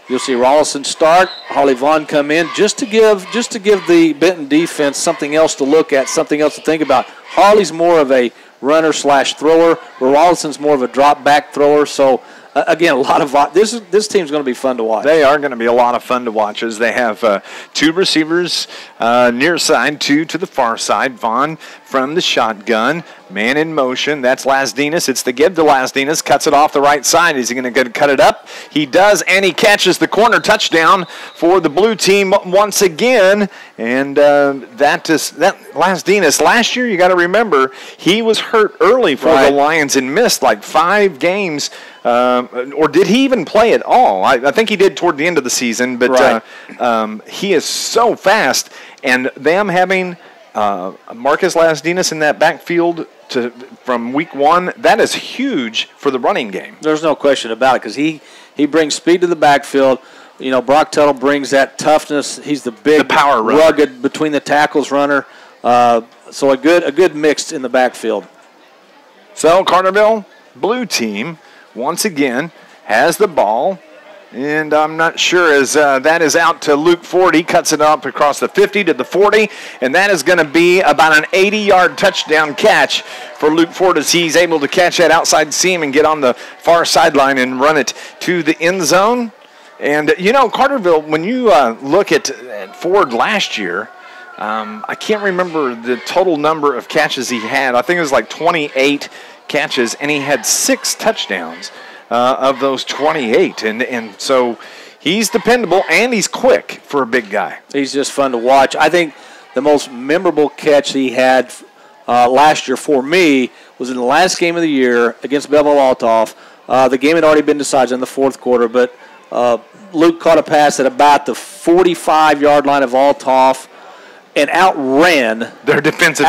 you'll see Rollinson start, Harley Vaughn come in, just to give the Benton defense something else to look at, something else to think about. Harley's more of a runner/thrower, where Rollinson's more of a drop-back thrower. So, again, a lot of this team's going to be fun to watch. They are going to be a lot of fun to watch as they have 2 receivers near side, 2 to the far side. Vaughn from the shotgun, man in motion. That's Lasdinas. It's the give to Lasdinas. Cuts it off the right side. Is he going to cut it up? He does, and he catches the corner touchdown for the blue team once again. And that Lasdinas, last year, you got to remember, he was hurt early for the Lions and missed like 5 games. Or did he even play at all? I think he did toward the end of the season, but he is so fast. And them having Marcus Lasdinas in that backfield from week 1, that is huge for the running game. There's no question about it because he brings speed to the backfield. Brock Tuttle brings that toughness. He's the big, power runner, rugged between the tackles runner. So a good mix in the backfield. So Carterville, blue team, once again has the ball. And I'm not sure as that is out to Luke Ford. He cuts it up across the 50 to the 40, and that is going to be about an 80-yard touchdown catch for Luke Ford as he's able to catch that outside seam and get on the far sideline and run it to the end zone. And, Carterville, when you look at Ford last year, I can't remember the total number of catches he had. I think it was like 28 catches, and he had 6 touchdowns. Of those 28, and so he's dependable and he's quick for a big guy. He's just fun to watch. I think the most memorable catch he had last year for me was in the last game of the year against Bevel Althoff. The game had already been decided in the fourth quarter, but Luke caught a pass at about the 45-yard line of Althoff and outran their defensive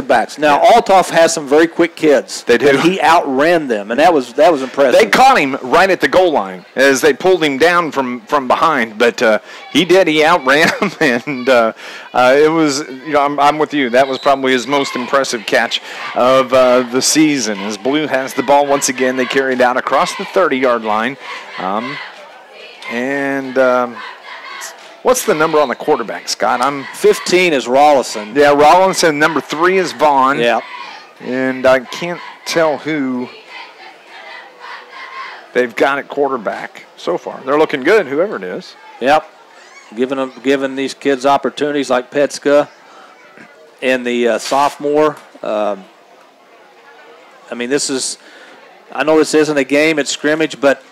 backs. Now, Althoff has some very quick kids. They do. And he outran them, and that was impressive. They caught him right at the goal line as they pulled him down from behind, but he did. He outran him, and it was, I'm with you. That was probably his most impressive catch of the season. As Blue has the ball once again, they carry it out across the 30-yard line, what's the number on the quarterback, Scott? 15 is Rawlinson. Yeah, Rawlinson. Number 3 is Vaughn. Yeah. And I can't tell who they've got at quarterback so far. They're looking good, whoever it is. Yep. Giving these kids opportunities like Petska and the sophomore. I know this isn't a game, it's scrimmage, but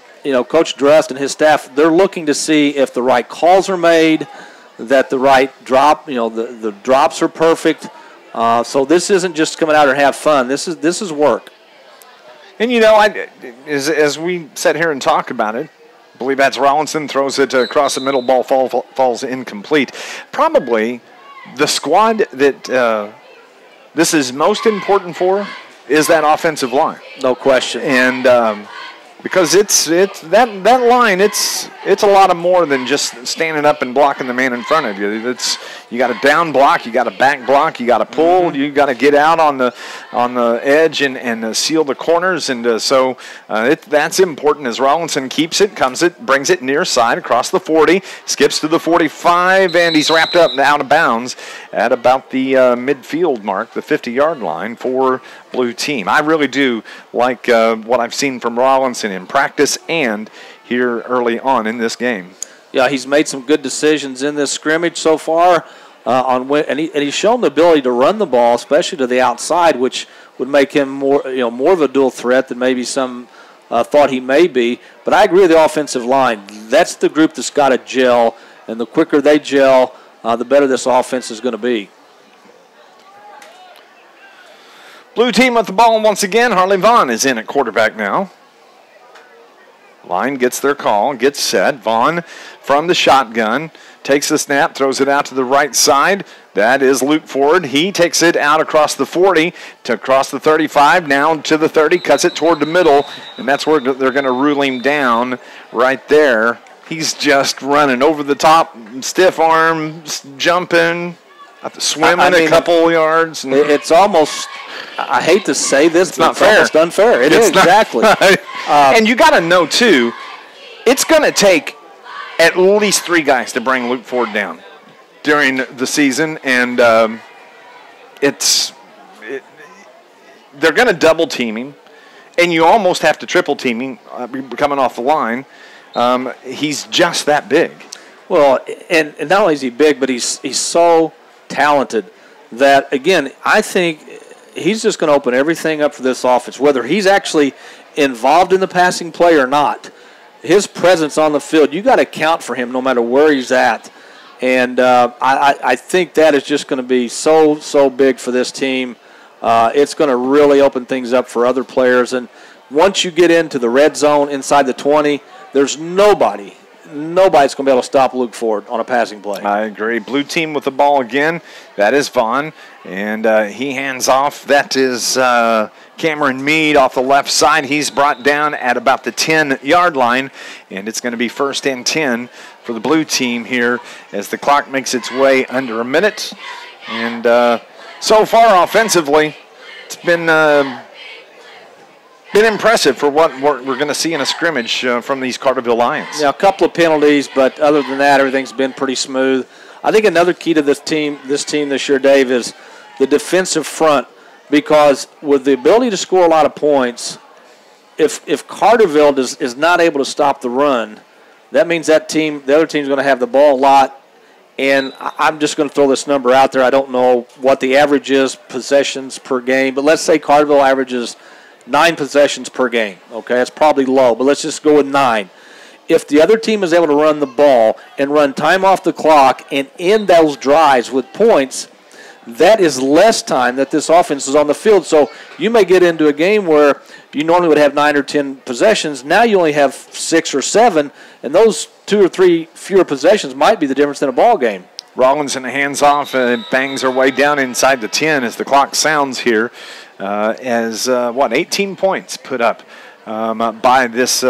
Coach Drust and his staff, they're looking to see if the right calls are made, that the right drop, the drops are perfect. So this isn't just coming out and have fun. This is work. And, as we sit here and talk about it, I believe that's Rollinson, throws it across the middle, ball falls incomplete. Probably the squad that this is most important for is that offensive line. No question. And because it's that line, it's a lot of more than just standing up and blocking the man in front of you. You got a down block, you got a back block, you got to pull, you got to get out on the edge and seal the corners, and so that's important. As Rollinson keeps it, brings it near side across the 40, skips to the 45, and he's wrapped up and out of bounds at about the midfield mark, the 50-yard line for Blue team. I really do like what I've seen from Rollinson in practice and here early on in this game. Yeah, he's made some good decisions in this scrimmage so far, and he's shown the ability to run the ball, especially to the outside, which would make him more of a dual threat than maybe some thought he may be. But I agree with the offensive line. That's the group that's got to gel, and the quicker they gel, the better this offense is going to be. Blue team with the ball once again. Harley Vaughn is in at quarterback now. Line gets their call, gets set. Vaughn from the shotgun takes the snap, throws it out to the right side. That is Luke Ford. He takes it out across the 40 to across the 35, now to the 30, cuts it toward the middle, and that's where they're going to rule him down right there. He's just running over the top, stiff arm, jumping, swimming a couple yards. It's almost, I hate to say this, it's not fair. It's unfair. It is, exactly. And you got to know, too, it's going to take at least 3 guys to bring Luke Ford down during the season, and they're going to double team him, and you almost have to triple team him coming off the line. He's just that big. Well, and not only is he big, but he's so talented that, again, I think he's just going to open everything up for this offense, whether he's actually involved in the passing play or not. His presence on the field, you got to count for him no matter where he's at. And I think that is just going to be so big for this team. It's going to really open things up for other players. And once you get into the red zone inside the 20, there's nobody nobody's going to be able to stop Luke Ford on a passing play. I agree. Blue team with the ball again. That is Vaughn. And he hands off. That is Cameron Mead off the left side. He's brought down at about the 10-yard line. And it's going to be 1st and 10 for the blue team here as the clock makes its way under a minute. And so far offensively, it's been impressive for what we're going to see in a scrimmage from these Carterville Lions. Yeah, a couple of penalties, but other than that, everything's been pretty smooth. I think another key to this team this year, Dave, is the defensive front, because with the ability to score a lot of points, if Carterville is not able to stop the run, that means the other team's going to have the ball a lot. And I'm just going to throw this number out there. I don't know what the average is, possessions per game, but let's say Carterville averages 9 possessions per game. Okay, that's probably low, but let's just go with 9. If the other team is able to run the ball and run time off the clock and end those drives with points, that is less time that this offense is on the field. So you may get into a game where you normally would have 9 or 10 possessions. Now you only have 6 or 7, and those 2 or 3 fewer possessions might be the difference in a ball game. Rollinson hands off and bangs her way down inside the 10 as the clock sounds here. 18 points put up by this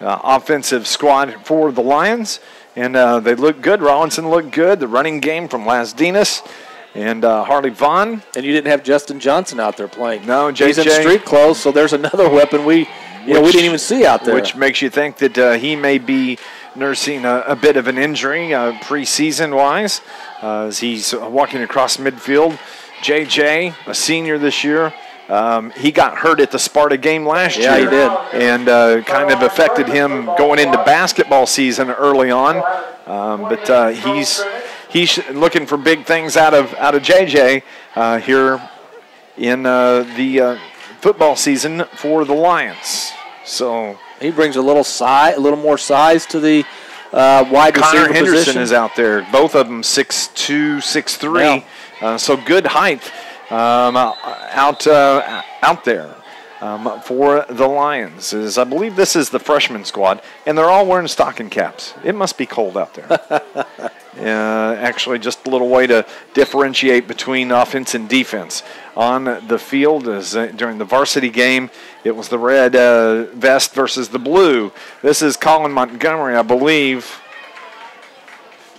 offensive squad for the Lions. And they look good. Rollinson looked good. The running game from Lasdinas and Harley Vaughn. And you didn't have Justin Johnson out there playing. No, JJ. He's in street clothes, so there's another weapon we didn't even see out there. Which makes you think that he may be nursing a bit of an injury preseason-wise as he's walking across midfield. JJ, a senior this year, he got hurt at the Sparta game last year. Yeah, he did. And kind of affected him going into basketball season early on. But he's looking for big things out of JJ here in the football season for the Lions. So he brings a little more size to the wide receiver Connor Henderson position. is out there. Both of them 6'2", 6'3". Yeah. So good height out there for the Lions. I believe this is the freshman squad, and they're all wearing stocking caps. It must be cold out there. Actually, just a little way to differentiate between offense and defense. On the field, as during the varsity game, it was the red vest versus the blue. This is Colin Montgomery, I believe,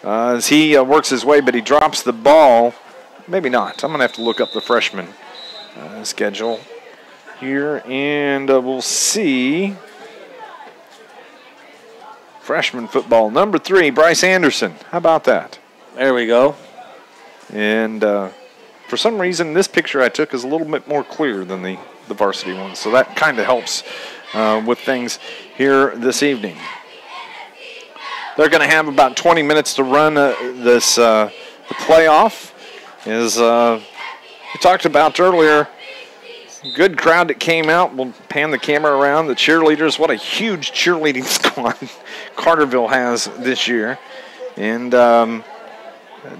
as he works his way, but he drops the ball. Maybe not. I'm going to have to look up the freshman schedule here, and we'll see. Freshman football, number 3, Bryce Anderson. How about that? There we go. And for some reason, this picture I took is a little bit more clear than the varsity one, so that kind of helps with things here this evening. They're going to have about 20 minutes to run the playoff. As we talked about earlier, good crowd that came out. We'll pan the camera around. The cheerleaders, what a huge cheerleading squad Carterville has this year. And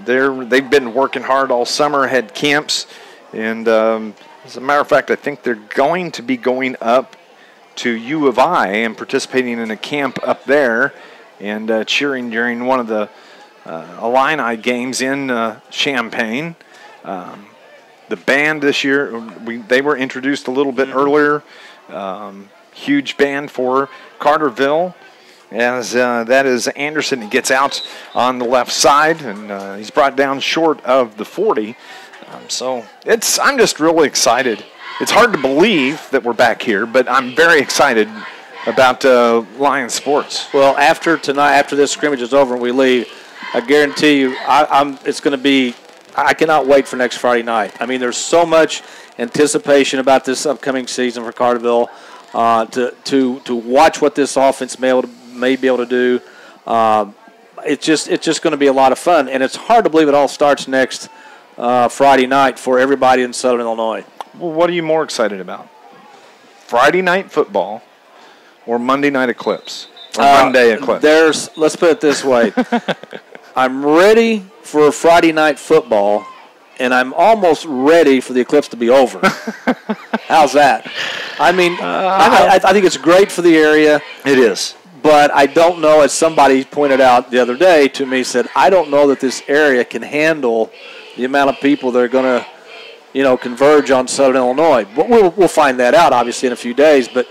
they've been working hard all summer, had camps. And as a matter of fact, I think they're going to be going up to U of I and participating in a camp up there and cheering during one of the Illini games in Champaign. The band this year, they were introduced a little bit earlier. Huge band for Carterville, as that is Anderson. He gets out on the left side, and he's brought down short of the 40. So I'm just really excited. It's hard to believe that we're back here, but I'm very excited about Lions sports. Well, after tonight, after this scrimmage is over and we leave, I guarantee you, it's going to be. I cannot wait for next Friday night. I mean, there's so much anticipation about this upcoming season for Carterville. To watch what this offense may be able to do. It's just going to be a lot of fun, and it's hard to believe it all starts next Friday night for everybody in Southern Illinois. Well, what are you more excited about? Friday night football or Monday night eclipse? Or Monday eclipse? Let's put it this way. I'm ready for Friday night football, and I'm almost ready for the eclipse to be over. How's that? I mean, I think it's great for the area. It is. But I don't know, as somebody pointed out the other day to me, said, I don't know that this area can handle the amount of people that are going to, converge on Southern Illinois. But we'll find that out, obviously, in a few days. But,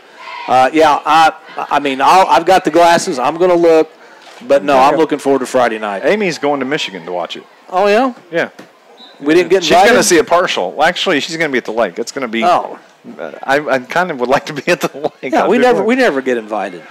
I've got the glasses. I'm going to look. But, no, I'm looking forward to Friday night. Amy's going to Michigan to watch it. Oh, yeah? Yeah. We didn't get invited? She's going to see a partial. Well, actually, she's going to be at the lake. It's going to be. Oh. I kind of would like to be at the lake. Yeah, we never get invited.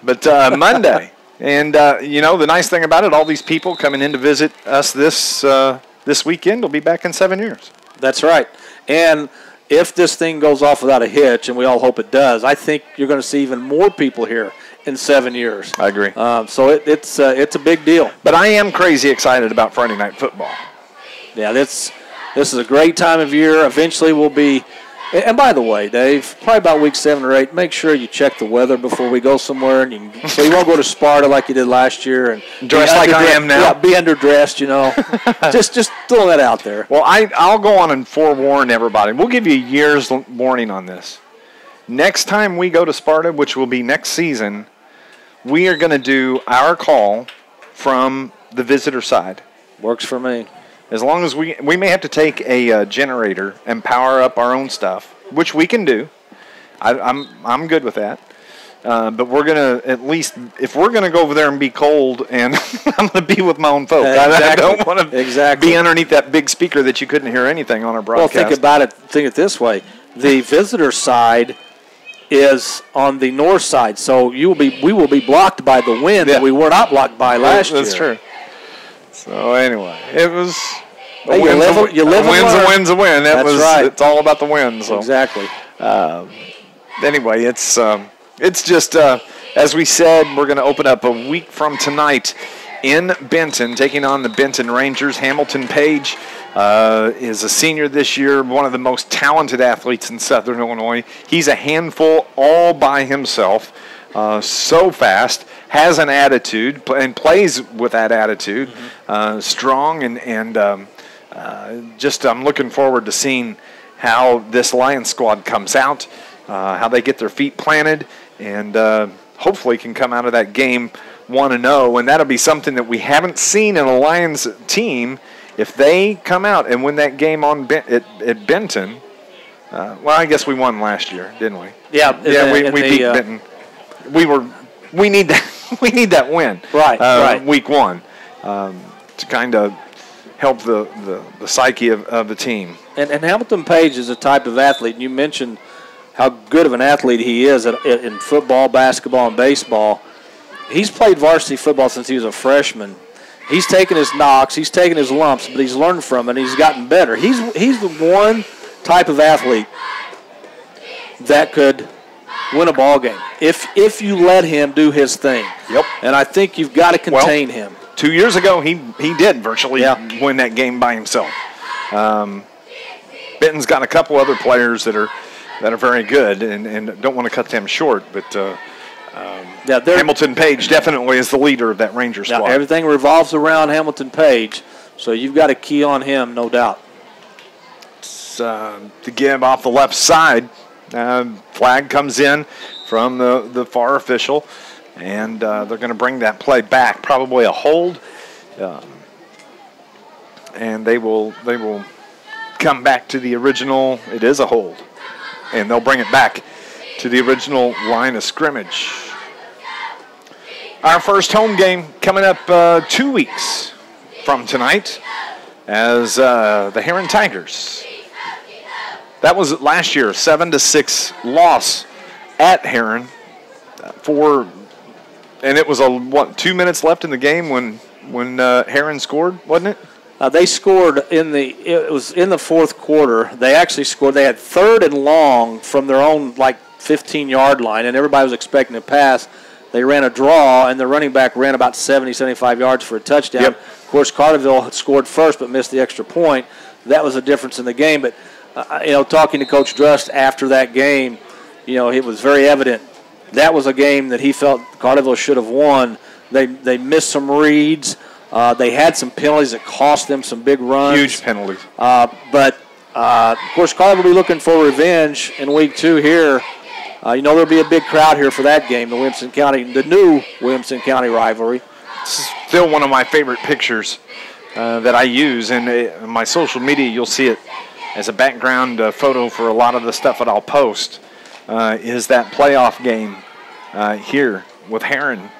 But Monday. And, the nice thing about it, all these people coming in to visit us this weekend will be back in 7 years. That's right. And if this thing goes off without a hitch, and we all hope it does, I think you're going to see even more people here in 7 years. I agree. So it's a big deal. But I am crazy excited about Friday night football. Yeah, this is a great time of year. Eventually we'll be – and by the way, Dave, probably about week 7 or 8, make sure you check the weather before we go somewhere, and so you won't go to Sparta like you did last year and dress like I am now. Yeah, be underdressed, just throwing that out there. Well, I'll go on and forewarn everybody. We'll give you a year's warning on this. Next time we go to Sparta, which will be next season, we are going to do our call from the visitor side. Works for me. As long as we may have to take a generator and power up our own stuff, which we can do. I'm good with that. But we're going to at least, if we're going to go over there and be cold, and I'm going to be with my own folk. Exactly. I don't want to be underneath that big speaker that you couldn't hear anything on our broadcast. Well, think about it. Think it this way. The visitor side is on the north side, so we will be blocked by the wind that we were not blocked by last year. That's true. So anyway, it was a win's a win. That's right. It's all about the win. So. Exactly. Anyway, it's just as we said, we're going to open up a week from tonight in Benton, taking on the Benton Rangers. Hamilton Page is a senior this year, one of the most talented athletes in Southern Illinois. He's a handful all by himself. So fast, has an attitude, and plays with that attitude. Strong, and just I'm looking forward to seeing how this Lions squad comes out, how they get their feet planted, and hopefully can come out of that game 1-0. And that'll be something that we haven't seen in a Lions team. If they come out and win that game at Benton, well, I guess we won last year, didn't we? Yeah, we beat Benton. We need that win. Right. Week 1 to kind of help the psyche of the team. And Hamilton Page is a type of athlete, and you mentioned how good of an athlete he is in football, basketball, and baseball. He's played varsity football since he was a freshman. He's taken his knocks, he's taken his lumps, but he's learned from it, and he's gotten better. He's the one type of athlete that could win a ball game if you let him do his thing. Yep. And I think you've got to contain him. 2 years ago, he did virtually win that game by himself. Benton's got a couple other players that are very good, and don't want to cut them short, but Hamilton Page definitely is the leader of that Ranger squad. Everything revolves around Hamilton Page, so you've got to key on him, no doubt. To give off the left side, flag comes in from the far official, and they're going to bring that play back, probably a hold, and they will come back to the original. It is a hold, and they'll bring it back to the original line of scrimmage. Our first home game coming up 2 weeks from tonight as the Heron Tigers. That was last year, 7-6 loss at Heron and it was 2 minutes left in the game when Heron scored, wasn't it? They scored it was in the fourth quarter. They actually scored. They had 3rd and long from their own 15-yard line, and everybody was expecting a pass. They ran a draw, and the running back ran about 70, 75 yards for a touchdown. Yep. Of course, Carterville had scored first but missed the extra point. That was a difference in the game. But talking to Coach Drust after that game, it was very evident that was a game that he felt Carterville should have won. They missed some reads. They had some penalties that cost them some big runs. Huge penalties. But of course, Carterville will be looking for revenge in week 2 here There'll be a big crowd here for that game, the new Williamson County rivalry. This is still one of my favorite pictures that I use, and in my social media you'll see it as a background photo for a lot of the stuff that I'll post, is that playoff game here with Heron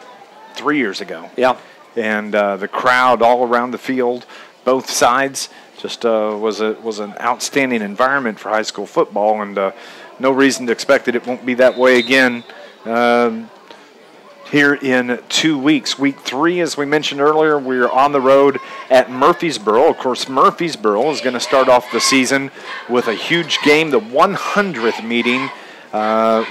3 years ago. Yeah. And the crowd all around the field, both sides, just was an outstanding environment for high school football, and no reason to expect that it won't be that way again here in 2 weeks. Week 3, as we mentioned earlier, we're on the road at Murfreesboro. Of course, Murfreesboro is going to start off the season with a huge game, the 100th meeting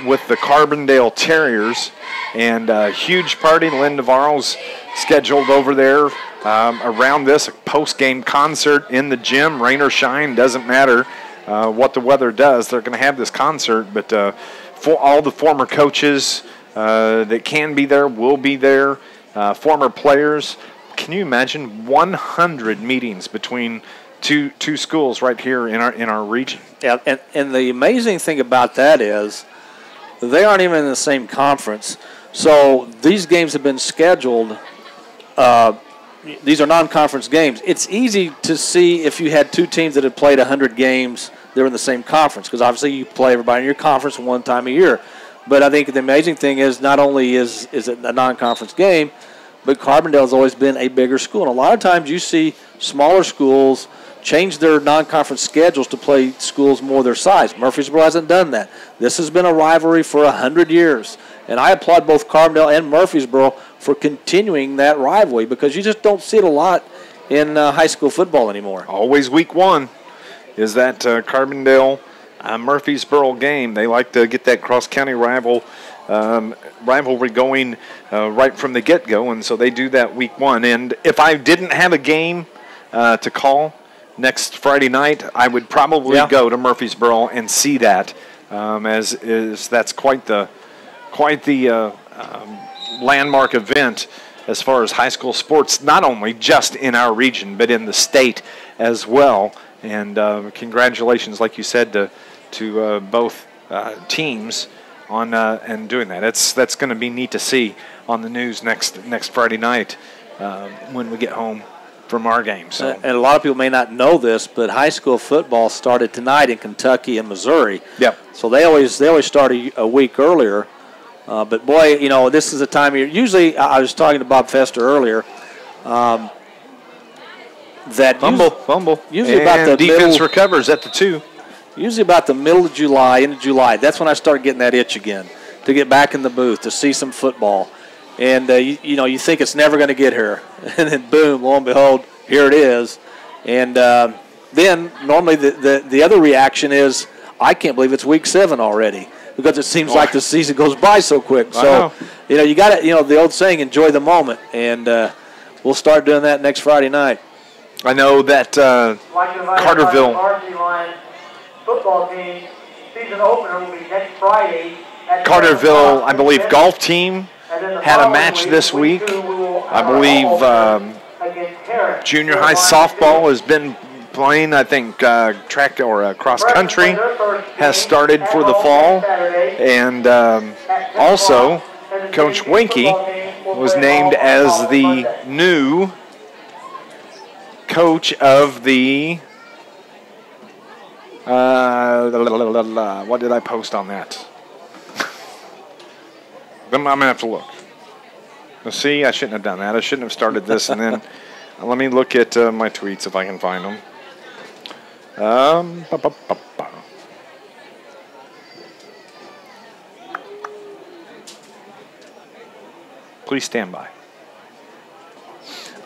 with the Carbondale Terriers, and a huge party. Lynn Navarro's scheduled over there around this, a post-game concert in the gym, rain or shine, doesn't matter what the weather does. They're going to have this concert, but for all the former coaches that can be there will be there, former players. Can you imagine 100 meetings between two schools right here in our region? Yeah, and the amazing thing about that is they aren't even in the same conference. So these games have been scheduled. These are non-conference games. It's easy to see if you had two teams that had played 100 games, they're in the same conference, because obviously you play everybody in your conference one time a year. But I think the amazing thing is not only is it a non-conference game, but Carbondale has always been a bigger school. And a lot of times you see smaller schools change their non-conference schedules to play schools more their size. Murfreesboro hasn't done that. This has been a rivalry for 100 years. And I applaud both Carbondale and Murfreesboro for continuing that rivalry, because you just don't see it a lot in high school football anymore. Always week 1 is that Carbondale Murfreesboro game. They like to get that cross-county rivalry going right from the get-go, and so they do that week 1. And if I didn't have a game to call next Friday night, I would probably go to Murfreesboro and see that, as that's quite the landmark event as far as high school sports, not only just in our region but in the state as well. And congratulations, like you said, to both teams on and doing that. That's going to be neat to see on the news next Friday night when we get home from our game. So, and a lot of people may not know this, but high school football started tonight in Kentucky and Missouri. Yep. So they always start a week earlier. But boy, this is a time of year. Usually, I was talking to Bob Fester earlier. Fumble. Usually and about the defense middle, recovers at the 2. Usually about the middle of July, into July. That's when I start getting that itch again to get back in the booth to see some football. And you think it's never going to get here, and then boom, lo and behold, here it is. And then normally the other reaction is, I can't believe it's week 7 already, because it seems like the season goes by so quick. So you got to, the old saying, enjoy the moment, and we'll start doing that next Friday night. I know that Carterville varsity line football team season opener will be next Friday. Carterville, I believe, golf team had a match this week. I believe junior high softball has been playing. I think track or cross country has started for the fall. And also, Coach Winky was named as the new coach of the what did I post on that? I'm going to have to look. See, I shouldn't have done that. I shouldn't have started this. And then let me look at my tweets if I can find them. Please stand by.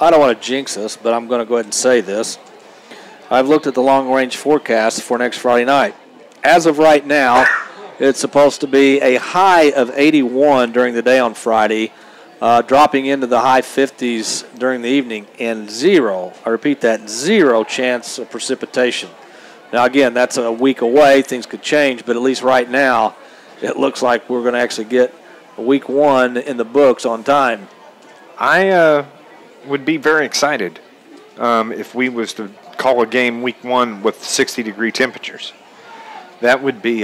I don't want to jinx us, but I'm going to go ahead and say this. I've looked at the long-range forecast for next Friday night. As of right now, it's supposed to be a high of 81 during the day on Friday, dropping into the high 50s during the evening, and zero chance of precipitation. Now, again, that's a week away. Things could change, but at least right now, it looks like we're going to actually get week 1 in the books on time. I would be very excited if we was to call a game week 1 with 60-degree temperatures. That would be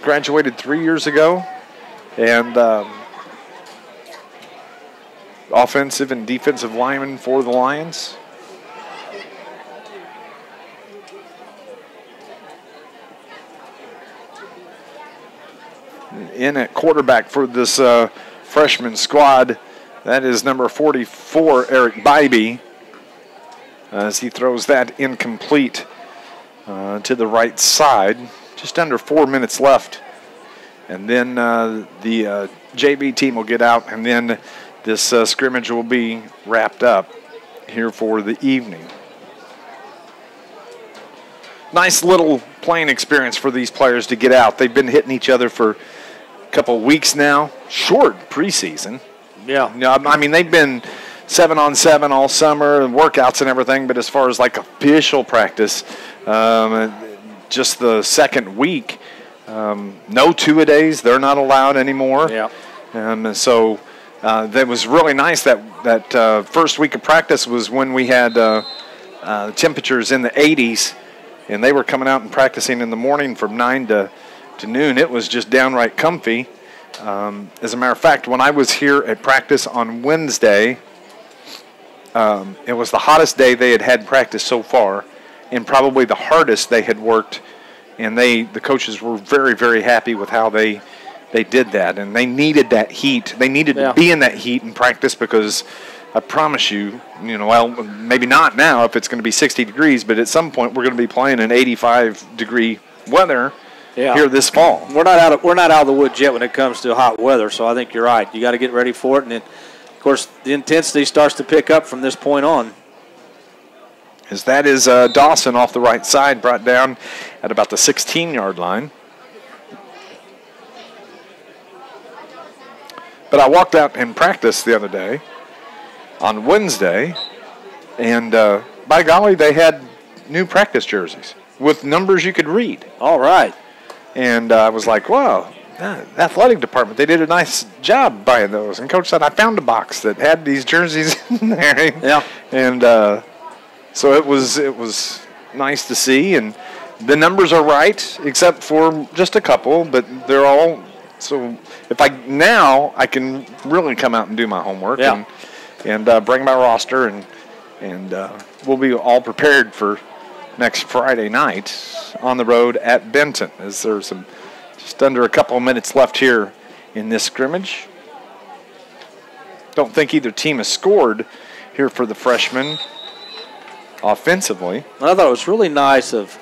graduated 3 years ago, and offensive and defensive lineman for the Lions. In at quarterback for this freshman squad, that is number 44, Eric Bybee, as he throws that incomplete to the right side. Just under 4 minutes left. And then the JV team will get out, and then this scrimmage will be wrapped up here for the evening. Nice little playing experience for these players to get out. They've been hitting each other for a couple of weeks now. Short preseason. Yeah. I mean, they've been 7-on-7 all summer and workouts and everything, but as far as like official practice, just the second week, no two-a-days. They're not allowed anymore. Yeah. So that was really nice. That first week of practice was when we had temperatures in the 80s, and they were coming out and practicing in the morning from 9 to noon. It was just downright comfy. As a matter of fact, when I was here at practice on Wednesday, it was the hottest day they had practice so far, and probably the hardest they had worked. And the coaches were very, very happy with how they did that. And they needed that heat. They needed to be in that heat in practice, because I promise you, well, maybe not now if it's going to be 60 degrees, but at some point we're going to be playing in 85-degree weather here this fall. We're not out of the woods yet when it comes to hot weather, so I think you're right. You got to get ready for it, and then, of course, the intensity starts to pick up from this point on. As that is Dawson off the right side, brought down at about the 16-yard line. But I walked out in practice the other day, on Wednesday, and by golly, they had new practice jerseys with numbers you could read. All right. And I was like, wow, athletic department, they did a nice job buying those. And Coach said, I found a box that had these jerseys in there. Yeah. And so it was nice to see. And the numbers are right, except for just a couple, but they're all. So I can really come out and do my homework and bring my roster, and we'll be all prepared for next Friday night on the road at Benton, as there's just under a couple of minutes left here in this scrimmage. Don't think either team has scored here for the freshmen offensively. I thought it was really nice of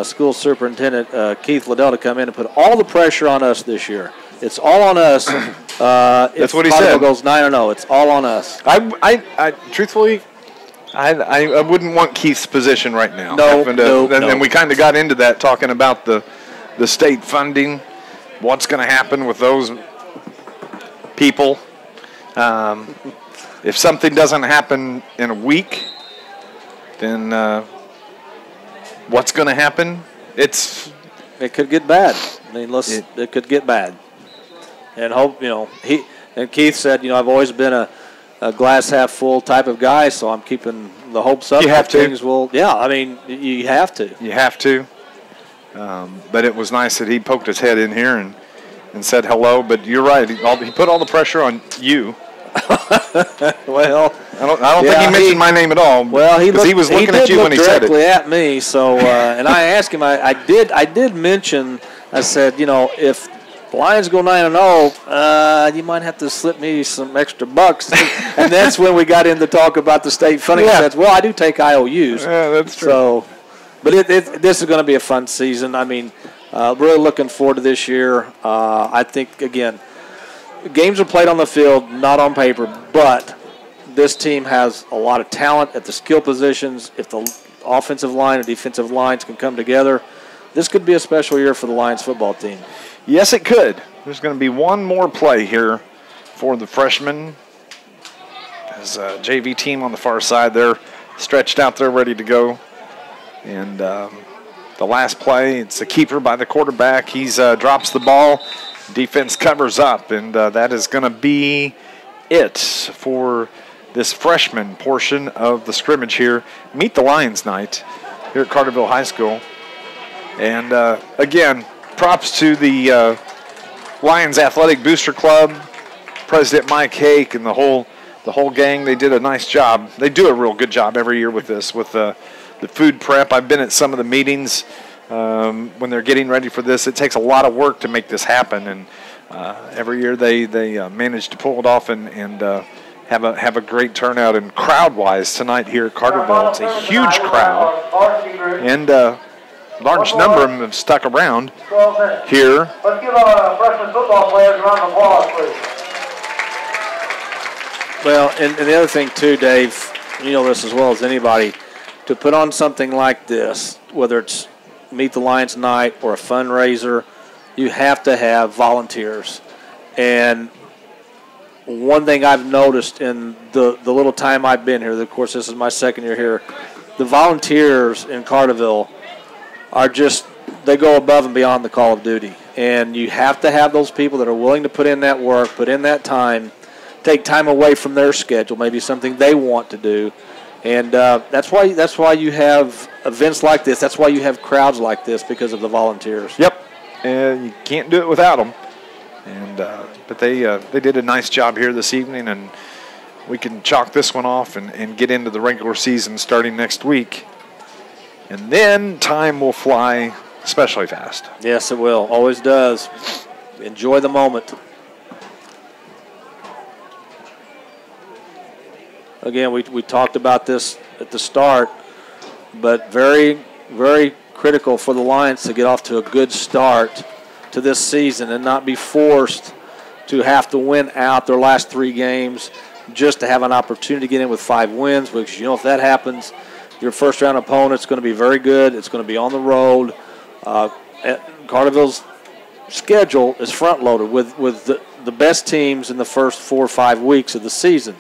school superintendent Keith Liddell to come in and put all the pressure on us this year. It's all on us. That's what he said. If goes 9-0, it's all on us. I truthfully, I wouldn't want Keith's position right now. No. We kind of got into that talking about the state funding, what's going to happen with those people. If something doesn't happen in a week, then what's going to happen? It could get bad. I mean, it could get bad. And hope, Keith said, I've always been a glass half full type of guy, so I'm keeping the hopes up. You have to. Things will, I mean, you have to. You have to. But it was nice that he poked his head in here and said hello. But you're right. He put all the pressure on you. Well, I don't think he mentioned my name at all. Well, he was looking at you when he said it. Directly at me. So, and I asked him. I did mention. I said, if the Lions go 9-0, you might have to slip me some extra bucks. And that's when we got into talk about the state funding. I said, well, I do take IOUs. Yeah, that's true. So, but this is going to be a fun season. I mean, really looking forward to this year. I think, again, games are played on the field, not on paper, but this team has a lot of talent at the skill positions. If the offensive line and defensive lines can come together, this could be a special year for the Lions football team. Yes, it could. There's going to be one more play here for the freshmen. As a JV team on the far side, they're stretched out there ready to go. And the last play, it's a keeper by the quarterback. He drops the ball. Defense covers up, and that is going to be it for this freshman portion of the scrimmage here. Meet the Lions night here at Carterville High School. And, again, props to the Lions Athletic Booster Club, President Mike Hake, and the whole gang. They did a nice job. They do a real good job every year with this, with the food prep. I've been at some of the meetings when they're getting ready for this. It takes a lot of work to make this happen, and every year they manage to pull it off and have a great turnout. And crowd-wise tonight here at Carterville, it's a huge crowd, and large number of them have stuck around here. Let's give our freshman football players a round of applause, please. Well, and the other thing too, Dave, you know this as well as anybody, to put on something like this, whether it's Meet the Lions night or a fundraiser, you have to have volunteers. And one thing I've noticed in the little time I've been here, of course this is my second year here, the volunteers in Carterville are just, they go above and beyond the call of duty. And you have to have those people that are willing to put in that work, put in that time, take time away from their schedule, maybe something they want to do. And that's why you have events like this. That's why you have crowds like this, because of the volunteers. Yep, you can't do it without them. And but they did a nice job here this evening, and we can chalk this one off and get into the regular season starting next week. And then time will fly especially fast. Yes, it will. Always does. Enjoy the moment. Again, we talked about this at the start, but very, very critical for the Lions to get off to a good start to this season and not be forced to have to win out their last 3 games just to have an opportunity to get in with 5 wins, because you know if that happens, your first-round opponent's going to be very good. It's going to be on the road. Carterville's schedule is front-loaded with the best teams in the first 4 or 5 weeks of the season.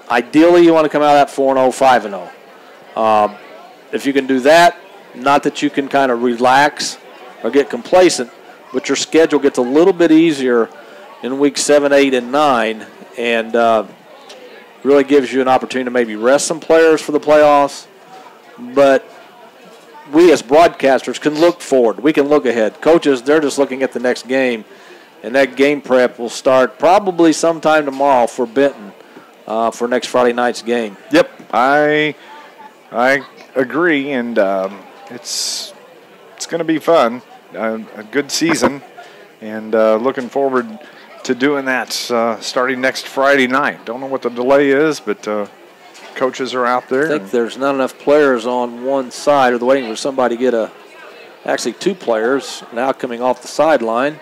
Ideally, you want to come out at 4-0, 5-0. If you can do that, not that you can kind of relax or get complacent, but your schedule gets a little bit easier in weeks 7, 8, and 9, and really gives you an opportunity to maybe rest some players for the playoffs. But we as broadcasters can look forward. We can look ahead. Coaches, they're just looking at the next game, and that game prep will start probably sometime tomorrow for Benton. For next Friday night's game. Yep, I agree, and it's going to be fun, a good season, and looking forward to doing that starting next Friday night. Don't know what the delay is, but coaches are out there. I think there's not enough players on one side, or they're waiting for somebody to get actually 2 players now coming off the sideline.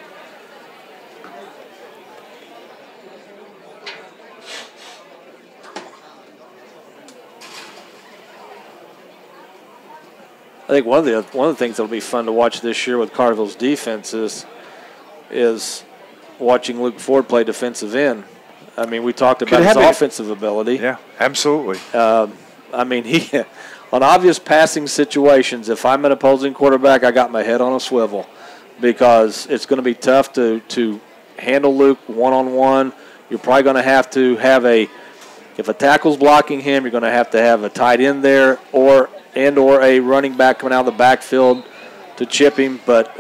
I think one of the things that will be fun to watch this year with Carterville's defense is watching Luke Ford play defensive end. I mean, we talked about his offensive ability. Yeah, absolutely. I mean, he on obvious passing situations, if I'm an opposing quarterback, I got my head on a swivel, because it's going to be tough to handle Luke one-on-one. You're probably going to have if a tackle's blocking him, you're going to have a tight end there or a running back coming out of the backfield to chip him. But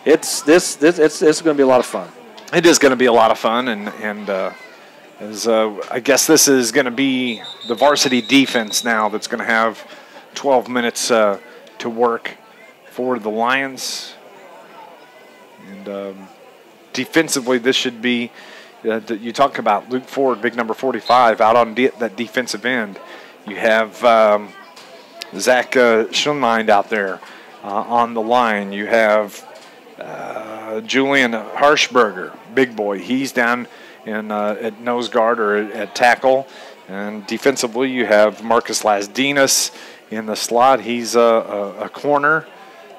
it's going to be a lot of fun. It is going to be a lot of fun, and I guess this is going to be the varsity defense now that's going to have 12 minutes to work for the Lions. And defensively, this should be you talk about Luke Ford, big number 45, out on that defensive end. You have Zach Schunmind out there on the line. You have Julian Harshberger, big boy. He's down at nose guard or at tackle. And defensively, you have Marcus Lasdinas in the slot. He's a corner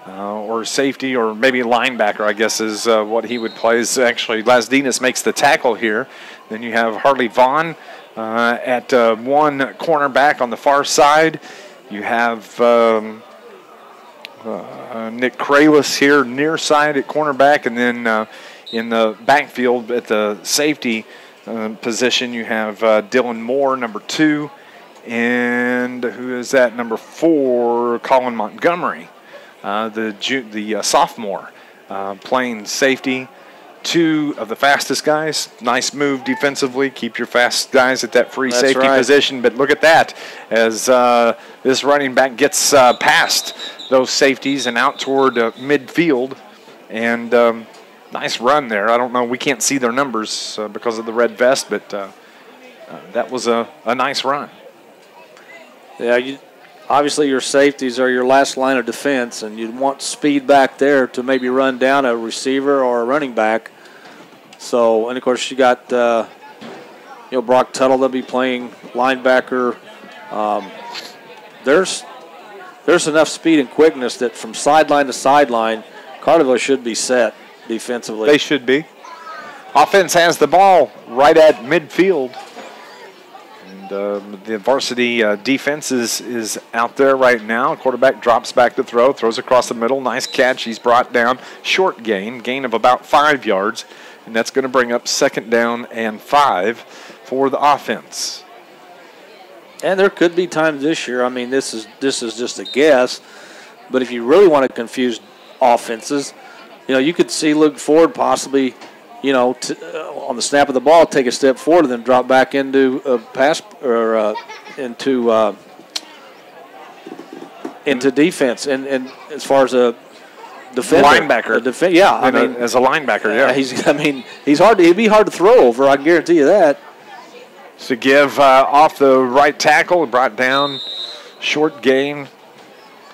or safety or maybe linebacker, I guess is what he would play. Is actually Lasdinas makes the tackle here. Then you have Harley Vaughn at one cornerback on the far side. You have Nick Kralis here near side at cornerback, and then in the backfield at the safety position, you have Dylan Moore, number 2, and who is that? Number 4, Colin Montgomery. the sophomore, playing safety. Two of the fastest guys. Nice move defensively. Keep your fast guys at that free safety position. But look at that as this running back gets past those safeties and out toward midfield. And nice run there. I don't know. We can't see their numbers because of the red vest, but that was a nice run. Yeah, obviously your safeties are your last line of defense, and you'd want speed back there to maybe run down a receiver or a running back. So, and of course you got, Brock Tuttle, they'll be playing linebacker. There's enough speed and quickness that from sideline to sideline, Carterville should be set defensively. They should be. Offense has the ball right at midfield. The varsity defense is out there right now. Quarterback drops back to throw, throws across the middle. Nice catch. He's brought down. Short gain of about 5 yards. And that's going to bring up 2nd down and 5 for the offense. And there could be times this year, I mean, this is just a guess, but if you really want to confuse offenses, you could see Luke Ford possibly on the snap of the ball, take a step forward and then drop back into a pass or into defense. And as far as a defender, linebacker, as a linebacker, yeah. He'd be hard to throw over. I can guarantee you that. To give off the right tackle, brought down, short gain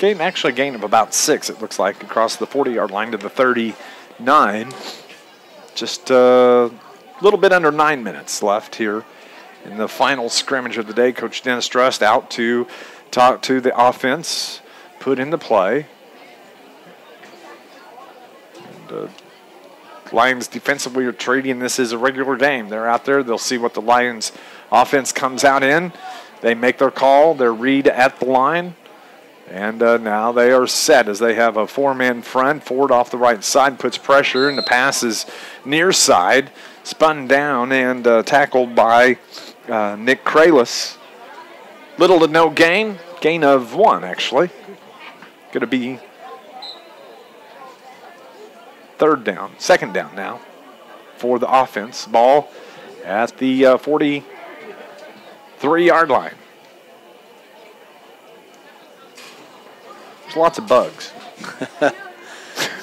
of about 6. It looks like across the 40-yard line to the 39. Just a little bit under 9 minutes left here in the final scrimmage of the day. Coach Dennis Trust out to talk to the offense, put into play. And Lions defensively are treating this as a regular game. They're out there. They'll see what the Lions offense comes out in. They make their call, their read at the line. And now they are set as they have a 4-man front. Ford off the right side puts pressure, and the pass is near side. Spun down and tackled by Nick Kralis. Little to no gain. Gain of 1, actually. Going to be 2nd down now for the offense. Ball at the 43-yard line. There's lots of bugs.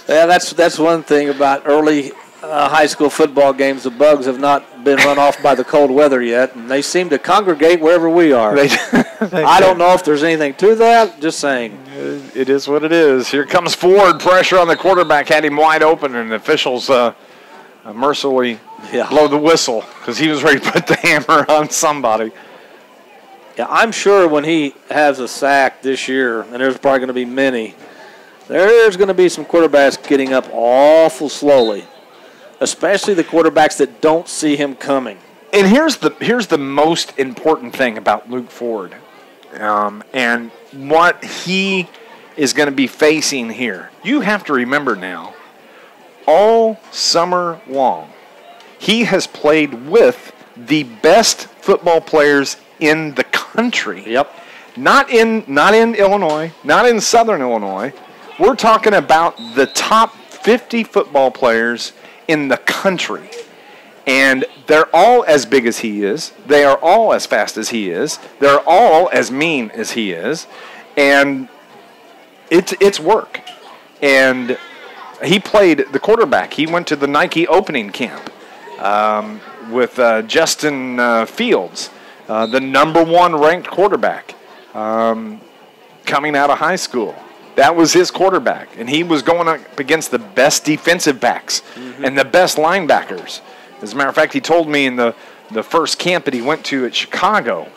Yeah, that's one thing about early high school football games. The bugs have not been run off by the cold weather yet, and they seem to congregate wherever we are. I don't know if there's anything to that. Just saying. It is what it is. Here comes Ford. Pressure on the quarterback. Had him wide open, and the officials mercifully blow the whistle because he was ready to put the hammer on somebody. Yeah, I'm sure when he has a sack this year, and there's probably going to be many, there's going to be some quarterbacks getting up awful slowly, especially the quarterbacks that don't see him coming. And here's the most important thing about Luke Ford, and what he is going to be facing here. You have to remember now, all summer long, he has played with the best football players in the country. Yep. Not in Illinois, not in Southern Illinois. We're talking about the top 50 football players in the country. And they're all as big as he is. They are all as fast as he is. They're all as mean as he is. And it's work. And he played the quarterback. He went to the Nike opening camp with Justin Fields. The #1 ranked quarterback coming out of high school. That was his quarterback, and he was going up against the best defensive backs and the best linebackers. As a matter of fact, he told me in the first camp that he went to at Chicago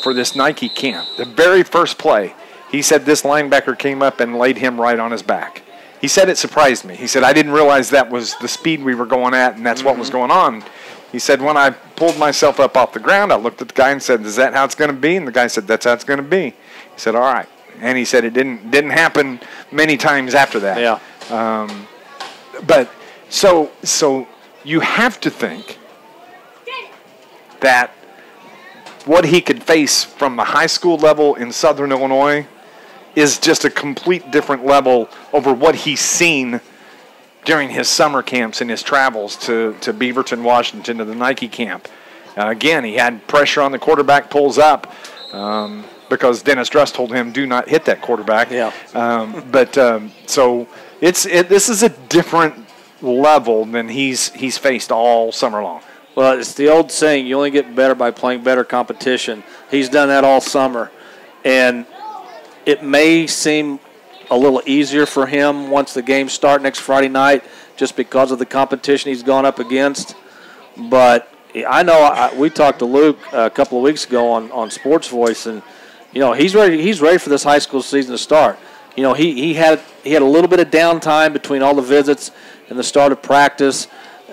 for this Nike camp, the very first play, he said this linebacker came up and laid him right on his back. He said it surprised me. He said, I didn't realize that was the speed we were going at, and that's what was going on. He said, when I pulled myself up off the ground, I looked at the guy and said, is that how it's going to be? And the guy said, that's how it's going to be. He said, all right. And he said it didn't happen many times after that. Yeah. But so you have to think that what he could face from the high school level in Southern Illinois is just a complete different level over what he's seen during his summer camps and his travels to Beaverton, Washington, to the Nike camp. Again, he had pressure on the quarterback, pulls up, because Dennis Druss told him, do not hit that quarterback. Yeah. So this is a different level than he's faced all summer long. Well, it's the old saying, you only get better by playing better competition. He's done that all summer. And it may seem a little easier for him once the games start next Friday night just because of the competition he's gone up against. But I know we talked to Luke a couple of weeks ago on Sports Voice, and he's ready for this high school season to start. He had a little bit of downtime between all the visits and the start of practice,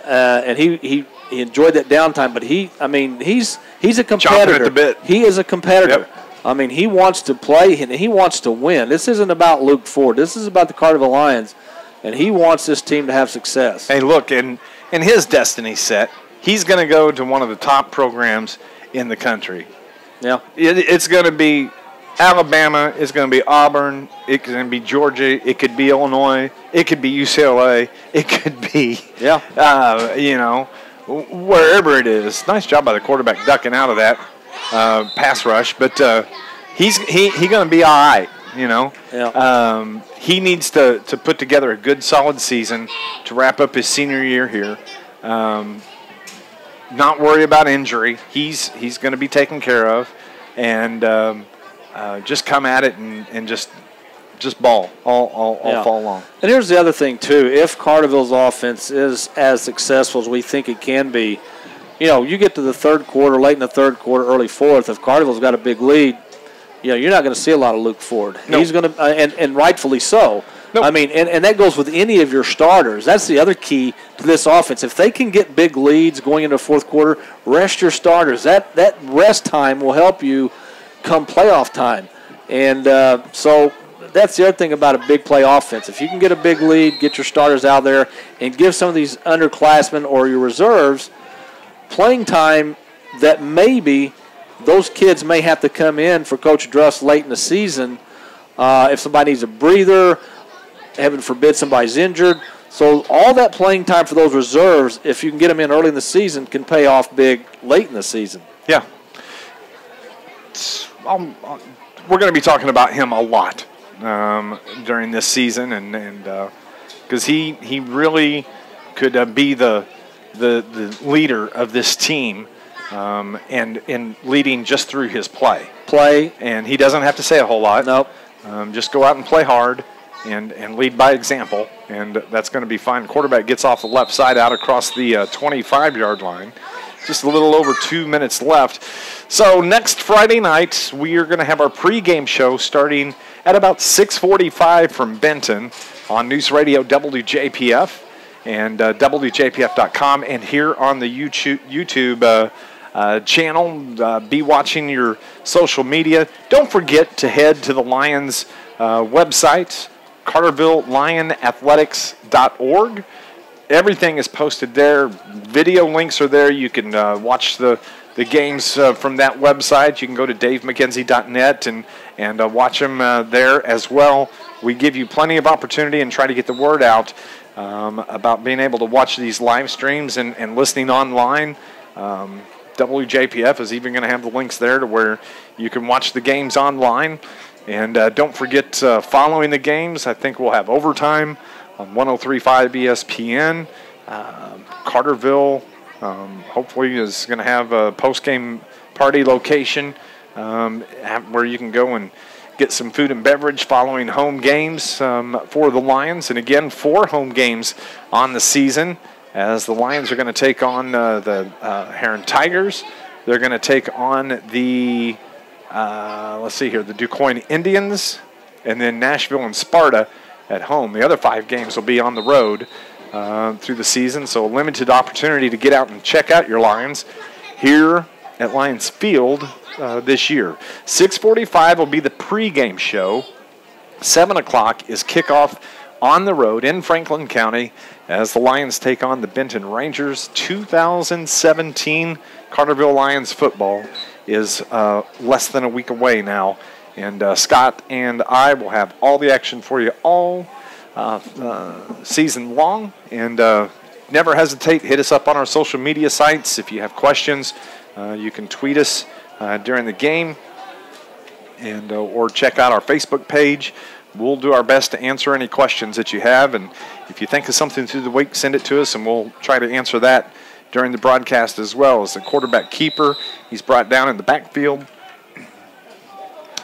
and he enjoyed that downtime. But he's a competitor. Chomping at the bit. He is a competitor. Yep. He wants to play and he wants to win. This isn't about Luke Ford. This is about the Carterville Lions, and he wants this team to have success. Hey, look, in his destiny set, he's going to go to one of the top programs in the country. Yeah, it's going to be Alabama. It's going to be Auburn. It's going to be Georgia. It could be Illinois. It could be UCLA. It could be wherever it is. Nice job by the quarterback ducking out of that pass rush, but he's going to be all right. Yeah. He needs to put together a good, solid season to wrap up his senior year here. Not worry about injury. He's going to be taken care of, and just come at it and just ball all fall long. And here's the other thing too: if Carterville's offense is as successful as we think it can be, you get to the third quarter, late in the third quarter, early fourth. If Carterville's got a big lead, you're not going to see a lot of Luke Ford. Nope. He's going to, and rightfully so. Nope. And that goes with any of your starters. That's the other key to this offense. If they can get big leads going into the fourth quarter, rest your starters. That rest time will help you come playoff time. And so that's the other thing about a big play offense. If you can get a big lead, get your starters out there, and give some of these underclassmen or your reserves playing time that maybe those kids may have to come in for Coach Druss late in the season if somebody needs a breather, heaven forbid somebody's injured. So all that playing time for those reserves, if you can get them in early in the season, can pay off big late in the season. Yeah. We're going to be talking about him a lot during this season, and because he really could be the leader of this team, and leading just through his play. And he doesn't have to say a whole lot. Nope. Just go out and play hard and lead by example, and that's going to be fine. Quarterback gets off the left side out across the 25-yard line. Just a little over 2 minutes left. So next Friday night, we are going to have our pregame show starting at about 6:45 from Benton on News Radio WJPF and WJPF.com, and here on the YouTube channel. Be watching your social media. Don't forget to head to the Lions website, CartervilleLionAthletics.org. Everything is posted there. Video links are there. You can watch the games from that website. You can go to DaveMcKenzie.net and watch them there as well. We give you plenty of opportunity and try to get the word out about being able to watch these live streams and listening online. WJPF is even going to have the links there to where you can watch the games online. And don't forget following the games. I think we'll have overtime on 103.5 ESPN. Carterville hopefully is going to have a post-game party location where you can go and get some food and beverage following home games for the Lions. And again, 4 home games on the season, as the Lions are going to take on the Heron Tigers. They're going to take on the, the DuQuoin Indians, and then Nashville and Sparta at home. The other 5 games will be on the road through the season, so a limited opportunity to get out and check out your Lions here at Lions Field this year. 6:45 will be the pregame show. 7 o'clock is kickoff on the road in Franklin County as the Lions take on the Benton Rangers. 2017 Carterville Lions football is less than a week away now And Scott and I will have all the action for you all season long. And never hesitate. Hit us up on our social media sites. If you have questions, you can tweet us during the game and or check out our Facebook page. We'll do our best to answer any questions that you have. And if you think of something through the week, send it to us, and we'll try to answer that during the broadcast as well. As the quarterback keeper, he's brought down in the backfield.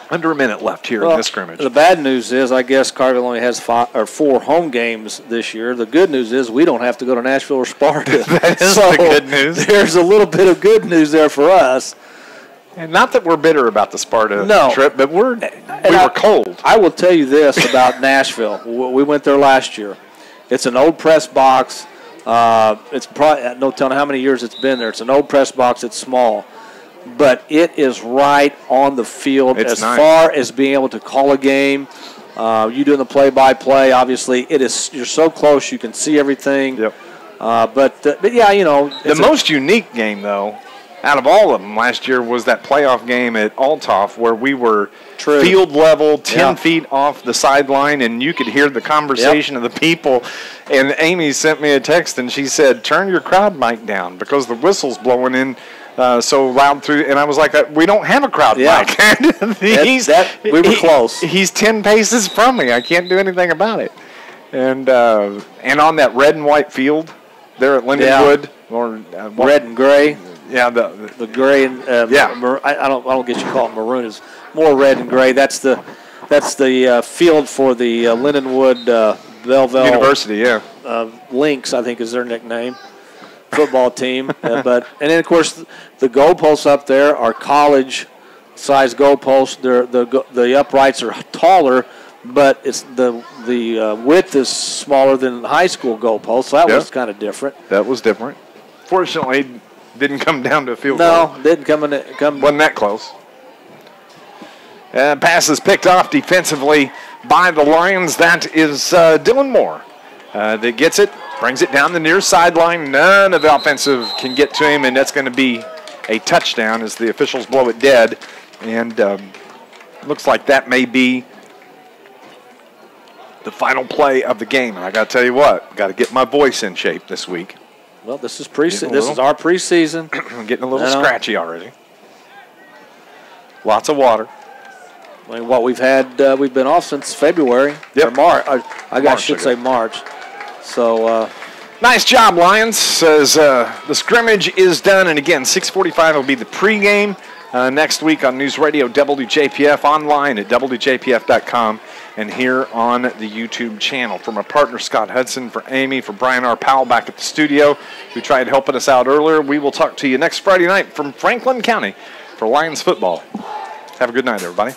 Under a minute left here in this scrimmage. The bad news is, I guess Carterville only has 4 home games this year. The good news is we don't have to go to Nashville or Sparta. That is the good news. There's a little bit of good news there for us. And not that we're bitter about the Sparta trip, but we were cold. I will tell you this about Nashville. We went there last year. It's an old press box. It's probably no telling how many years it's been there. It's an old press box. It's small. But it is right on the field as far as being able to call a game. You doing the play-by-play, obviously. You're so close you can see everything. Yep. But yeah, you know. The most unique game, though, out of all of them last year was that playoff game at Althoff where we were field level, 10 feet off the sideline, and you could hear the conversation of the people. And Amy sent me a text, and she said, turn your crowd mic down because the whistle's blowing in so loud through. And I was like, we don't have a crowd mic. We were close. He's 10 paces from me. I can't do anything about it. And on that red and white field there at Lindenwood. Or red and gray. Yeah, the gray and I don't get you call it maroon. It's more red and gray. That's the field for the Lindenwood Belleville University. Yeah, Lynx, I think is their nickname, football team. And then of course the goalposts up there are college size goalposts. The uprights are taller, but it's the width is smaller than high school goalposts. So that was kind of different. That was different. Fortunately, didn't come down to a field goal. No, didn't come. Wasn't that close. Pass is picked off defensively by the Lions. That is Dylan Moore that gets it, brings it down the near sideline. None of the offensive can get to him, and that's going to be a touchdown as the officials blow it dead. And looks like that may be the final play of the game. And I got to tell you what, got to get my voice in shape this week. Well, this is preseason. This is our preseason. I'm getting a little scratchy already. Lots of water. I mean, we've been off since February or March. I should say March. So nice job, Lions. Says the scrimmage is done, and again, 6:45 will be the pregame next week on News Radio WJPF, online at WJPF.com. And here on the YouTube channel. For my partner, Scott Hudson, for Amy, for Brian R. Powell back at the studio, who tried helping us out earlier. We will talk to you next Friday night from Franklin County for Lions football. Have a good night, everybody.